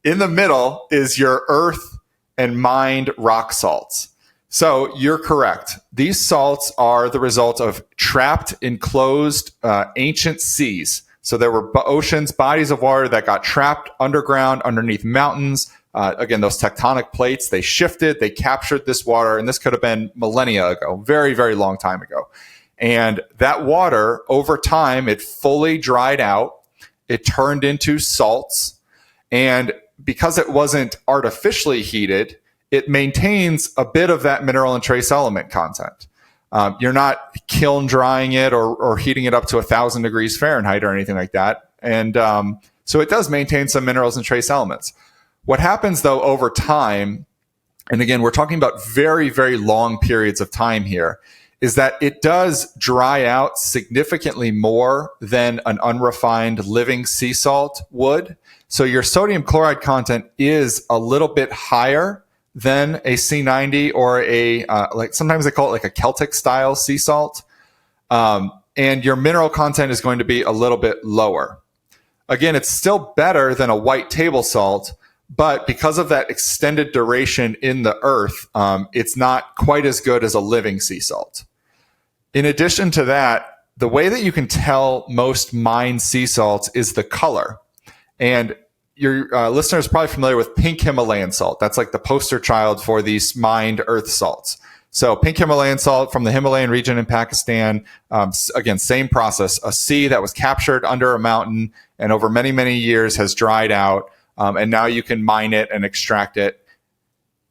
In the middle is your earth and mined rock salts. So you're correct. These salts are the result of trapped, enclosed ancient seas. So there were oceans, bodies of water that got trapped underground, underneath mountains. Again, those tectonic plates, they shifted, they captured this water, and this could have been millennia ago, very, very long time ago. And that water, over time, it fully dried out. It turned into salts. And because it wasn't artificially heated, it maintains a bit of that mineral and trace element content. You're not kiln drying it or heating it up to 1,000 degrees Fahrenheit or anything like that. And so it does maintain some minerals and trace elements. What happens, though, over time, and again, we're talking about very, very long periods of time here, is that it does dry out significantly more than an unrefined living sea salt would. So your sodium chloride content is a little bit higher than a Sea-90 or like sometimes they call it like a Celtic style sea salt. And your mineral content is going to be a little bit lower. Again, it's still better than a white table salt, but because of that extended duration in the earth, it's not quite as good as a living sea salt. In addition to that, the way that you can tell most mined sea salts is the color. And your listener is probably familiar with pink Himalayan salt. That's like the poster child for these mined earth salts. So pink Himalayan salt from the Himalayan region in Pakistan, again, same process, a sea that was captured under a mountain and over many, many years has dried out. And now you can mine it and extract it.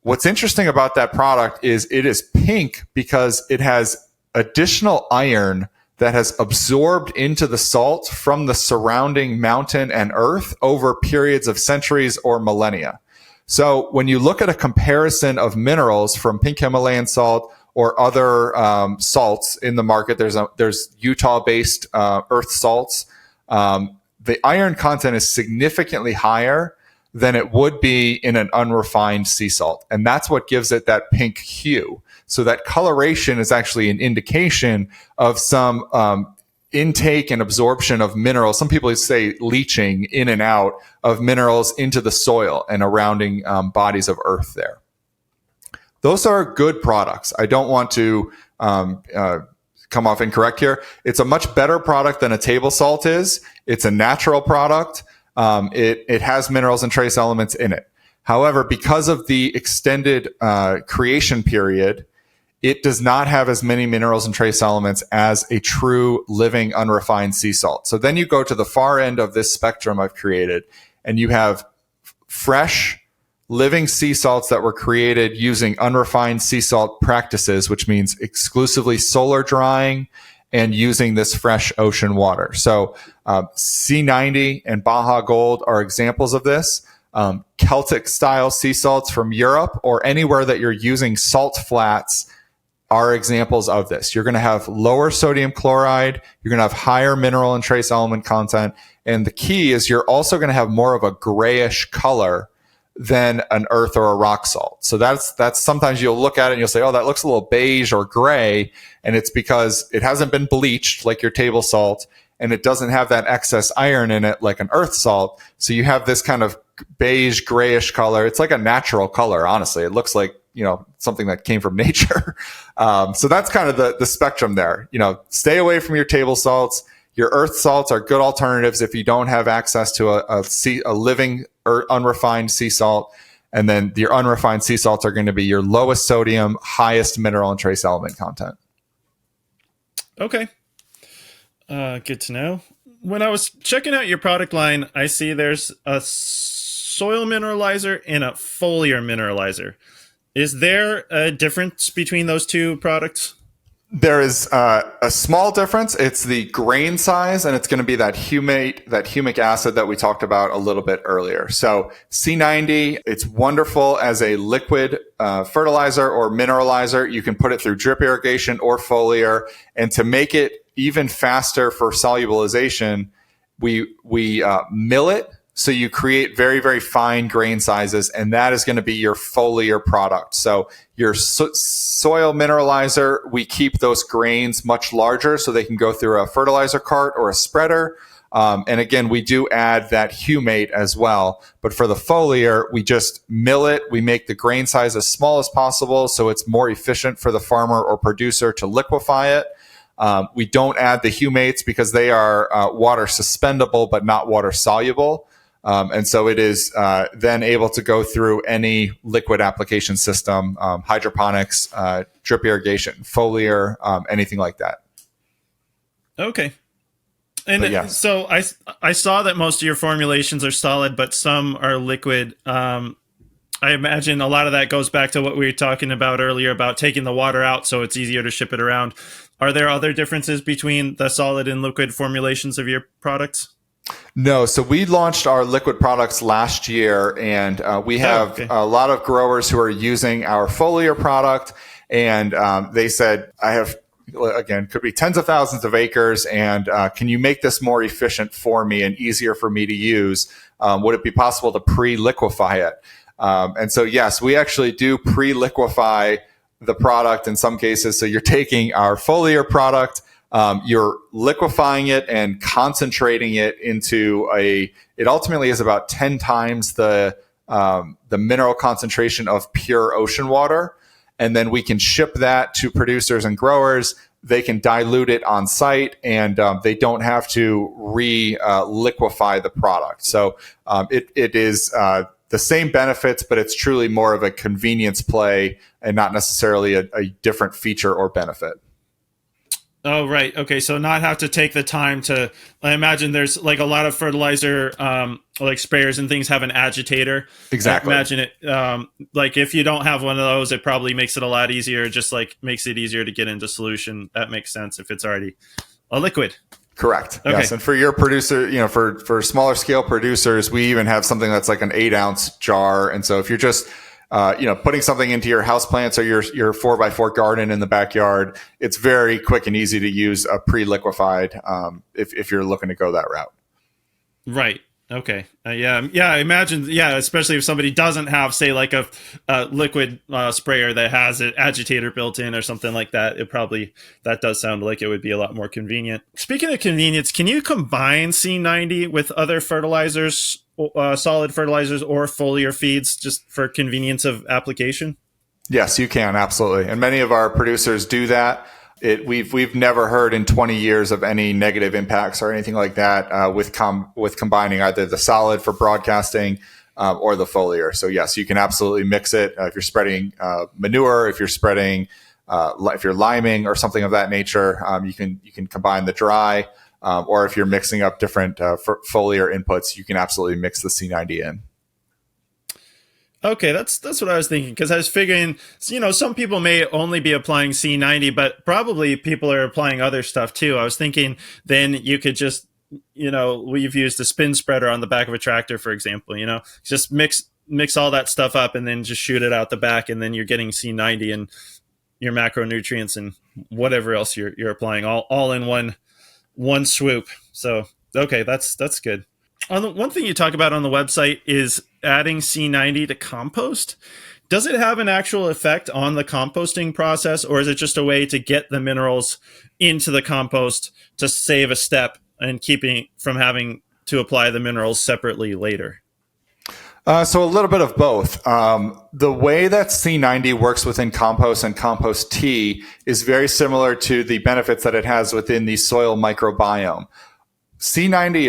What's interesting about that product is it is pink because it has additional iron that has absorbed into the salt from the surrounding mountain and earth over periods of centuries or millennia. So when you look at a comparison of minerals from pink Himalayan salt or other salts in the market, there's Utah-based earth salts. The iron content is significantly higher than it would be in an unrefined sea salt. And that's what gives it that pink hue. So that coloration is actually an indication of some intake and absorption of minerals. Some people say leaching in and out of minerals into the soil and surrounding bodies of earth there. Those are good products. I don't want to come off incorrect here. It's a much better product than a table salt is. It's a natural product. It has minerals and trace elements in it. However, because of the extended creation period, it does not have as many minerals and trace elements as a true living unrefined sea salt. So then you go to the far end of this spectrum I've created, and you have fresh living sea salts that were created using unrefined sea salt practices, which means exclusively solar drying and using this fresh ocean water. So Sea-90 and Baja Gold are examples of this. Celtic style sea salts from Europe or anywhere that you're using salt flats are examples of this. You're going to have lower sodium chloride. You're going to have higher mineral and trace element content. And the key is you're also going to have more of a grayish color than an earth or a rock salt. So that's sometimes you'll look at it and you'll say, oh, that looks a little beige or gray. And it's because it hasn't been bleached like your table salt, and it doesn't have that excess iron in it like an earth salt. So you have this kind of beige, grayish color. It's like a natural color, honestly. It looks like, something that came from nature. So that's kind of the spectrum there. Stay away from your table salts. Your earth salts are good alternatives if you don't have access to a living or unrefined sea salt. And then your unrefined sea salts are going to be your lowest sodium, highest mineral and trace element content. Okay. Good to know. When I was checking out your product line, I see there's a soil mineralizer and a foliar mineralizer. Is there a difference between those two products? There is a small difference. It's the grain size, and it's going to be that humic acid that we talked about a little bit earlier. So Sea-90, it's wonderful as a liquid fertilizer or mineralizer. You can put it through drip irrigation or foliar. And to make it even faster for solubilization, we mill it. So you create very, very fine grain sizes, and that is going to be your foliar product. So your soil mineralizer, we keep those grains much larger so they can go through a fertilizer cart or a spreader. And again, we do add that humate as well. But for the foliar, we just mill it. We make the grain size as small as possible so it's more efficient for the farmer or producer to liquefy it. We don't add the humates because they are water suspendable but not water soluble. And so it is then able to go through any liquid application system, hydroponics, drip irrigation, foliar, anything like that. Okay. And so I saw that most of your formulations are solid, but some are liquid. I imagine a lot of that goes back to what we were talking about earlier about taking the water out so it's easier to ship it around. Are there other differences between the solid and liquid formulations of your products? No. So we launched our liquid products last year, and we have a lot of growers who are using our foliar product. And they said, I have, again, could be tens of thousands of acres. And can you make this more efficient for me and easier for me to use? Would it be possible to pre-liquefy it? And so, yes, we actually do pre-liquefy the product in some cases. So you're taking our foliar product, you're liquefying it and concentrating it into it ultimately is about 10 times the mineral concentration of pure ocean water. And then we can ship that to producers and growers. They can dilute it on site, and they don't have to liquefy the product. So it is the same benefits, but it's truly more of a convenience play and not necessarily a different feature or benefit. Oh, right. Okay. So not have to take the time to, I imagine there's like a lot of fertilizer, like sprayers and things have an agitator. Exactly. I imagine it, like if you don't have one of those, it probably makes it a lot easier, just like makes it easier to get into solution. That makes sense if it's already a liquid. Correct. Okay. Yes. And for your producer, for smaller scale producers, we even have something that's like an 8-ounce jar. And so if you're just, putting something into your houseplants or your 4x4 garden in the backyard, it's very quick and easy to use a pre-liquefied, if you're looking to go that route. Right. Okay. Yeah. I imagine. Yeah. Especially if somebody doesn't have, say, like a liquid sprayer that has an agitator built in or something like that, that does sound like it would be a lot more convenient. Speaking of convenience, can you combine Sea-90 with other fertilizers, solid fertilizers, or foliar feeds just for convenience of application? Yes, you can. Absolutely. And many of our producers do that. We've never heard in 20 years of any negative impacts or anything like that with combining either the solid for broadcasting or the foliar. So yes, you can absolutely mix it if you're spreading manure, if you're spreading, if you're liming or something of that nature. You can combine the dry, or if you're mixing up different foliar inputs, you can absolutely mix the Sea-90 in. Okay, that's what I was thinking, because I was figuring, some people may only be applying Sea-90, but probably people are applying other stuff too. I was thinking then you could just, we've used a spin spreader on the back of a tractor, for example, just mix all that stuff up and then just shoot it out the back, and then you're getting Sea-90 and your macronutrients and whatever else you're applying all in one swoop. So, okay, that's good. One thing you talk about on the website is adding Sea-90 to compost. Does it have an actual effect on the composting process, or is it just a way to get the minerals into the compost to save a step and keeping from having to apply the minerals separately later? So a little bit of both. The way that Sea-90 works within compost and compost tea is very similar to the benefits that it has within the soil microbiome. Sea-90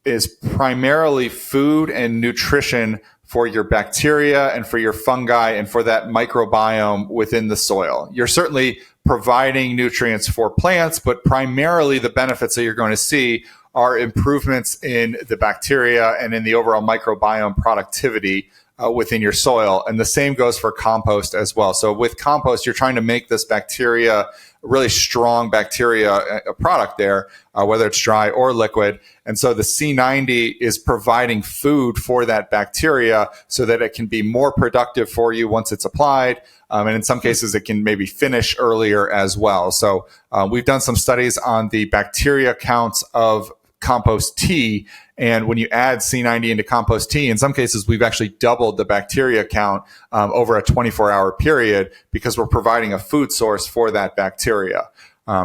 is primarily food and nutrition for your bacteria and for your fungi and for that microbiome within the soil. You're certainly providing nutrients for plants, but primarily the benefits that you're going to see are improvements in the bacteria and in the overall microbiome productivity within your soil. And the same goes for compost as well. So with compost, you're trying to make this bacteria, really strong bacteria product there, whether it's dry or liquid. And so the Sea-90 is providing food for that bacteria so that it can be more productive for you once it's applied. And in some cases, it can maybe finish earlier as well. So we've done some studies on the bacteria counts of compost tea. And when you add Sea-90 into compost tea, in some cases, we've actually doubled the bacteria count over a 24-hour period because we're providing a food source for that bacteria.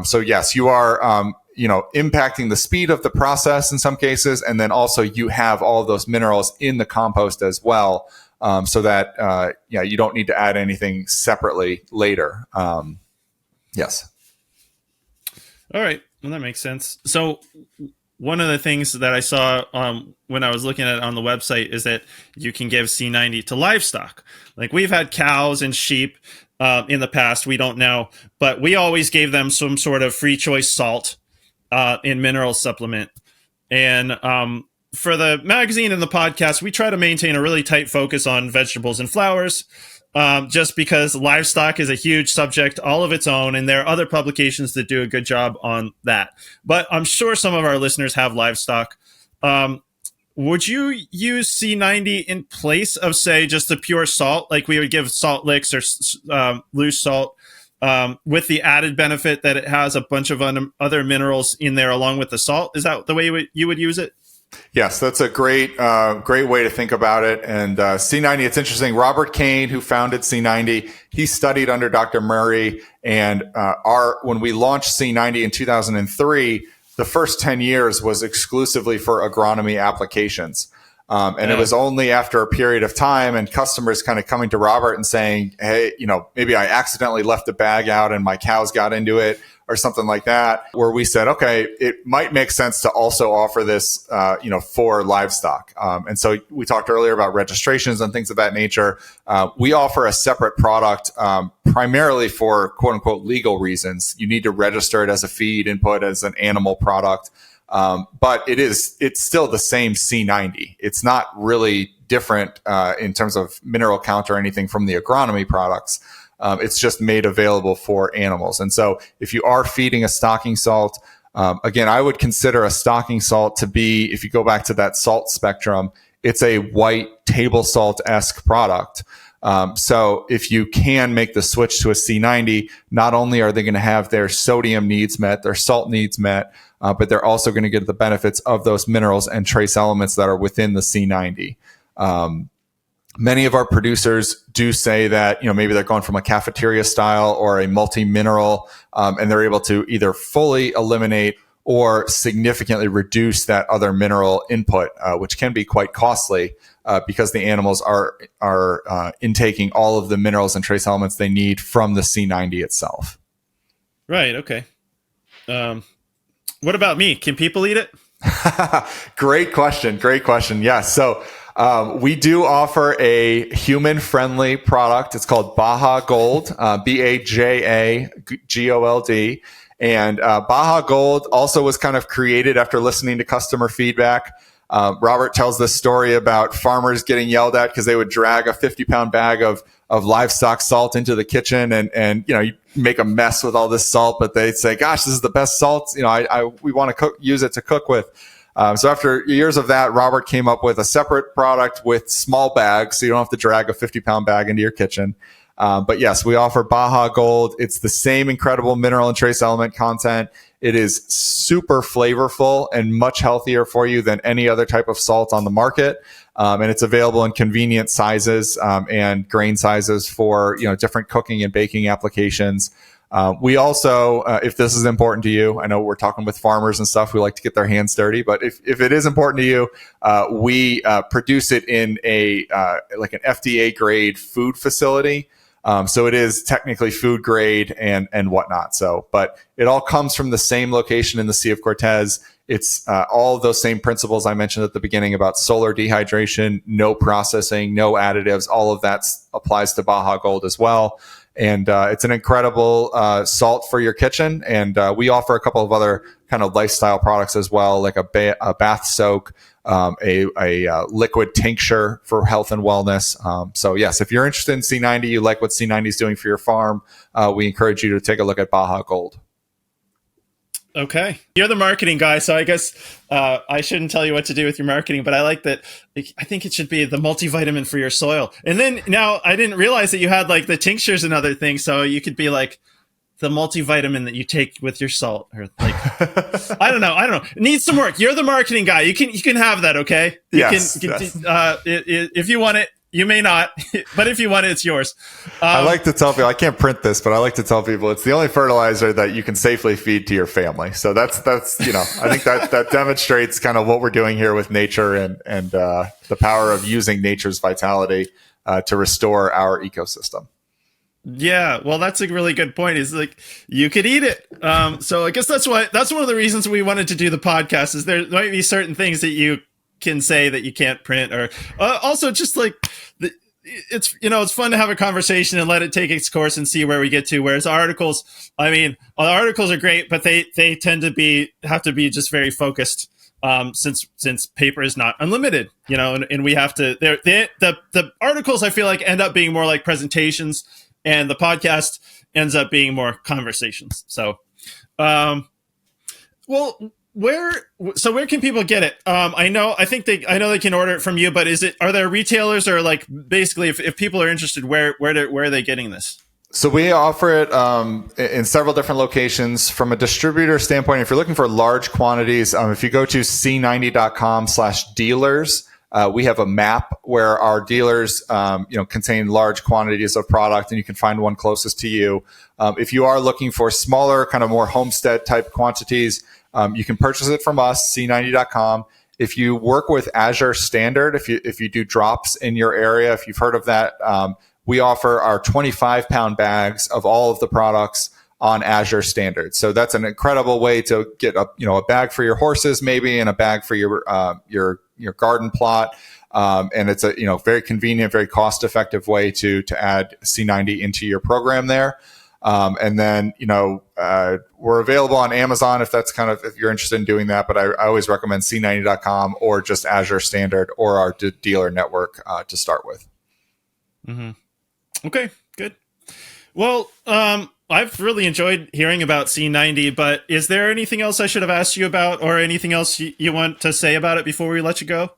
So yes, you are, impacting the speed of the process in some cases. And then also you have all of those minerals in the compost as well. So that, you don't need to add anything separately later. Yes. All right. Well, that makes sense. So one of the things that I saw when I was looking at it on the website is that you can give Sea-90 to livestock. Like we've had cows and sheep in the past. We don't now, but we always gave them some sort of free choice salt in mineral supplement. And for the magazine and the podcast, we try to maintain a really tight focus on vegetables and flowers. Just because livestock is a huge subject all of its own, and there are other publications that do a good job on that. But I'm sure some of our listeners have livestock. Would you use Sea-90 in place of, say, just the pure salt, like we would give salt licks or loose salt, with the added benefit that it has a bunch of other minerals in there along with the salt? Is that the way you would use it? Yes, that's a great way to think about it. And Sea-90, it's interesting. Robert Kane, who founded Sea-90, he studied under Dr. Murray. And when we launched Sea-90 in 2003, the first 10 years was exclusively for agronomy applications. It was only after a period of time and customers kind of coming to Robert and saying, hey, maybe I accidentally left the bag out and my cows got into it or something like that, where we said, okay, it might make sense to also offer this, for livestock. And so we talked earlier about registrations and things of that nature. We offer a separate product, primarily for quote unquote legal reasons. You need to register it as a feed input, as an animal product. But it's still the same Sea-90. It's not really different, in terms of mineral count or anything from the agronomy products. It's just made available for animals. And so if you are feeding a stocking salt, Again, I would consider a stocking salt to be, if you go back to that salt spectrum, it's a white table salt-esque product. So if you can make the switch to a Sea-90, not only are they going to have their sodium needs met, their salt needs met, but they're also going to get the benefits of those minerals and trace elements that are within the Sea-90. Many of our producers do say that, maybe they're going from a cafeteria style or a multi-mineral, and they're able to either fully eliminate or significantly reduce that other mineral input, which can be quite costly because the animals are intaking all of the minerals and trace elements they need from the Sea-90 itself. Right. Okay. What about me? Can people eat it? Great question. Yes. So we do offer a human-friendly product. It's called Baja Gold, BAJAGOLD. And Baja Gold also was kind of created after listening to customer feedback. Robert tells this story about farmers getting yelled at because they would drag a 50-pound bag of livestock salt into the kitchen and you make a mess with all this salt, but they'd say, gosh, this is the best salt. We want to use it to cook with. So after years of that, Robert came up with a separate product with small bags, so you don't have to drag a 50-pound bag into your kitchen. But yes, we offer Baja Gold. It's the same incredible mineral and trace element content. It is super flavorful and much healthier for you than any other type of salt on the market. And it's available in convenient sizes and grain sizes for different cooking and baking applications. We also, if this is important to you, I know we're talking with farmers and stuff, we like to get their hands dirty, but if it is important to you, we produce it in like an FDA grade food facility. So it is technically food grade and whatnot. So, but it all comes from the same location in the Sea of Cortez. It's all of those same principles I mentioned at the beginning about solar dehydration, no processing, no additives. All of that applies to Baja Gold as well. And it's an incredible salt for your kitchen. And we offer a couple of other kind of lifestyle products as well, like a bath soak, a liquid tincture for health and wellness. So yes, if you're interested in Sea-90, you like what Sea-90 is doing for your farm, we encourage you to take a look at Baja Gold. Okay. You're the marketing guy, so I guess I shouldn't tell you what to do with your marketing, but I like that. I think it should be the multivitamin for your soil. And then now I didn't realize that you had like the tinctures and other things, so you could be like the multivitamin that you take with your salt, or like I don't know. It needs some work. You're the marketing guy. You can have that, okay? Yes. If you want it. You may not, but if you want it, it's yours. I like to tell people, I can't print this, but I like to tell people it's the only fertilizer that you can safely feed to your family. So that's I think that demonstrates kind of what we're doing here with nature and the power of using nature's vitality to restore our ecosystem. Yeah, well, that's a really good point. Is like you could eat it. So I guess that's one of the reasons we wanted to do the podcast. Is there might be certain things that you can say that you can't print, or also just like it's fun to have a conversation and let it take its course and see where we get to. Whereas articles, articles are great, but they tend to have to be just very focused. Since paper is not unlimited, and we have to. The articles I feel like end up being more like presentations, and the podcast ends up being more conversations. So, where can people get it? I know they can order it from you, but are there retailers, or like basically if people are interested, where are they getting this? So we offer it in several different locations. From a distributor standpoint, if you're looking for large quantities, if you go to sea90.com/dealers, we have a map where our dealers, contain large quantities of product, and you can find one closest to you. If you are looking for smaller, kind of more homestead type quantities, you can purchase it from us, sea90.com. If you work with Azure Standard, if you do drops in your area, if you've heard of that, we offer our 25-pound bags of all of the products on Azure Standard. So that's an incredible way to get a bag for your horses, maybe, and a bag for your garden plot. And it's a very convenient, very cost-effective way to add Sea-90 into your program there. And then, we're available on Amazon if you're interested in doing that. But I always recommend sea90.com or just Azure Standard or our dealer network to start with. Mm-hmm. Okay, good. Well, I've really enjoyed hearing about Sea-90, but is there anything else I should have asked you about, or anything else you want to say about it before we let you go?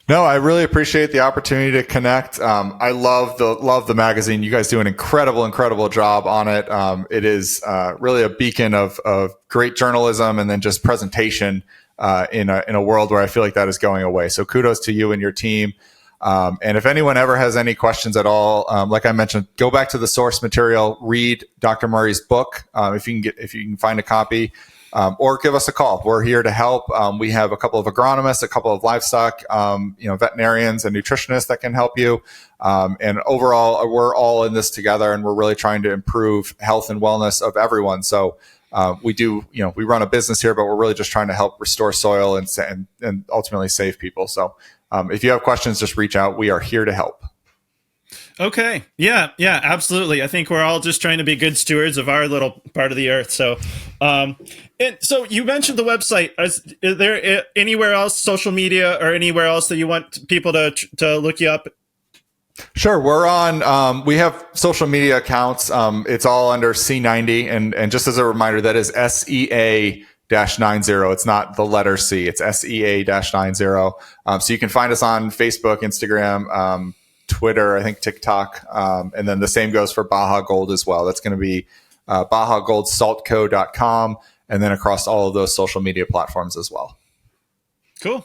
No, I really appreciate the opportunity to connect. I love the magazine. You guys do an incredible job on it. It is really a beacon of great journalism and then just presentation in a world where I feel like that is going away. So kudos to you and your team. And if anyone ever has any questions at all, like I mentioned, go back to the source material, read Dr. Murray's book if you can find a copy. Or give us a call. We're here to help. We have a couple of agronomists, a couple of livestock, veterinarians and nutritionists that can help you. And overall, we're all in this together, and we're really trying to improve health and wellness of everyone. So we run a business here, but we're really just trying to help restore soil and ultimately save people. So if you have questions, just reach out. We are here to help. Okay. Yeah, absolutely. I think we're all just trying to be good stewards of our little part of the earth. So, and so you mentioned the website. Is there anywhere else, social media or anywhere else that you want people to look you up? Sure. We're on, we have social media accounts. It's all under Sea-90. And just as a reminder, that is SEA-90. It's not the letter C, it's SEA-90. So you can find us on Facebook, Instagram, Twitter, I think TikTok. And then the same goes for Baja Gold as well. That's going to be BajaGoldSaltCo.com, and then across all of those social media platforms as well. Cool.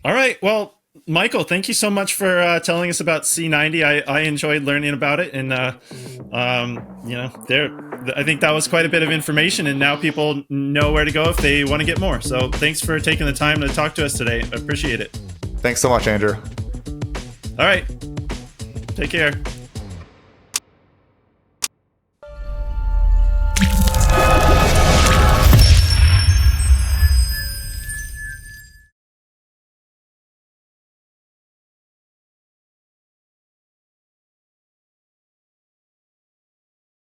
All right. Well, Michael, thank you so much for telling us about Sea-90. I enjoyed learning about it. And, I think that was quite a bit of information. And now people know where to go if they want to get more. So thanks for taking the time to talk to us today. I appreciate it. Thanks so much, Andrew. All right. Take care.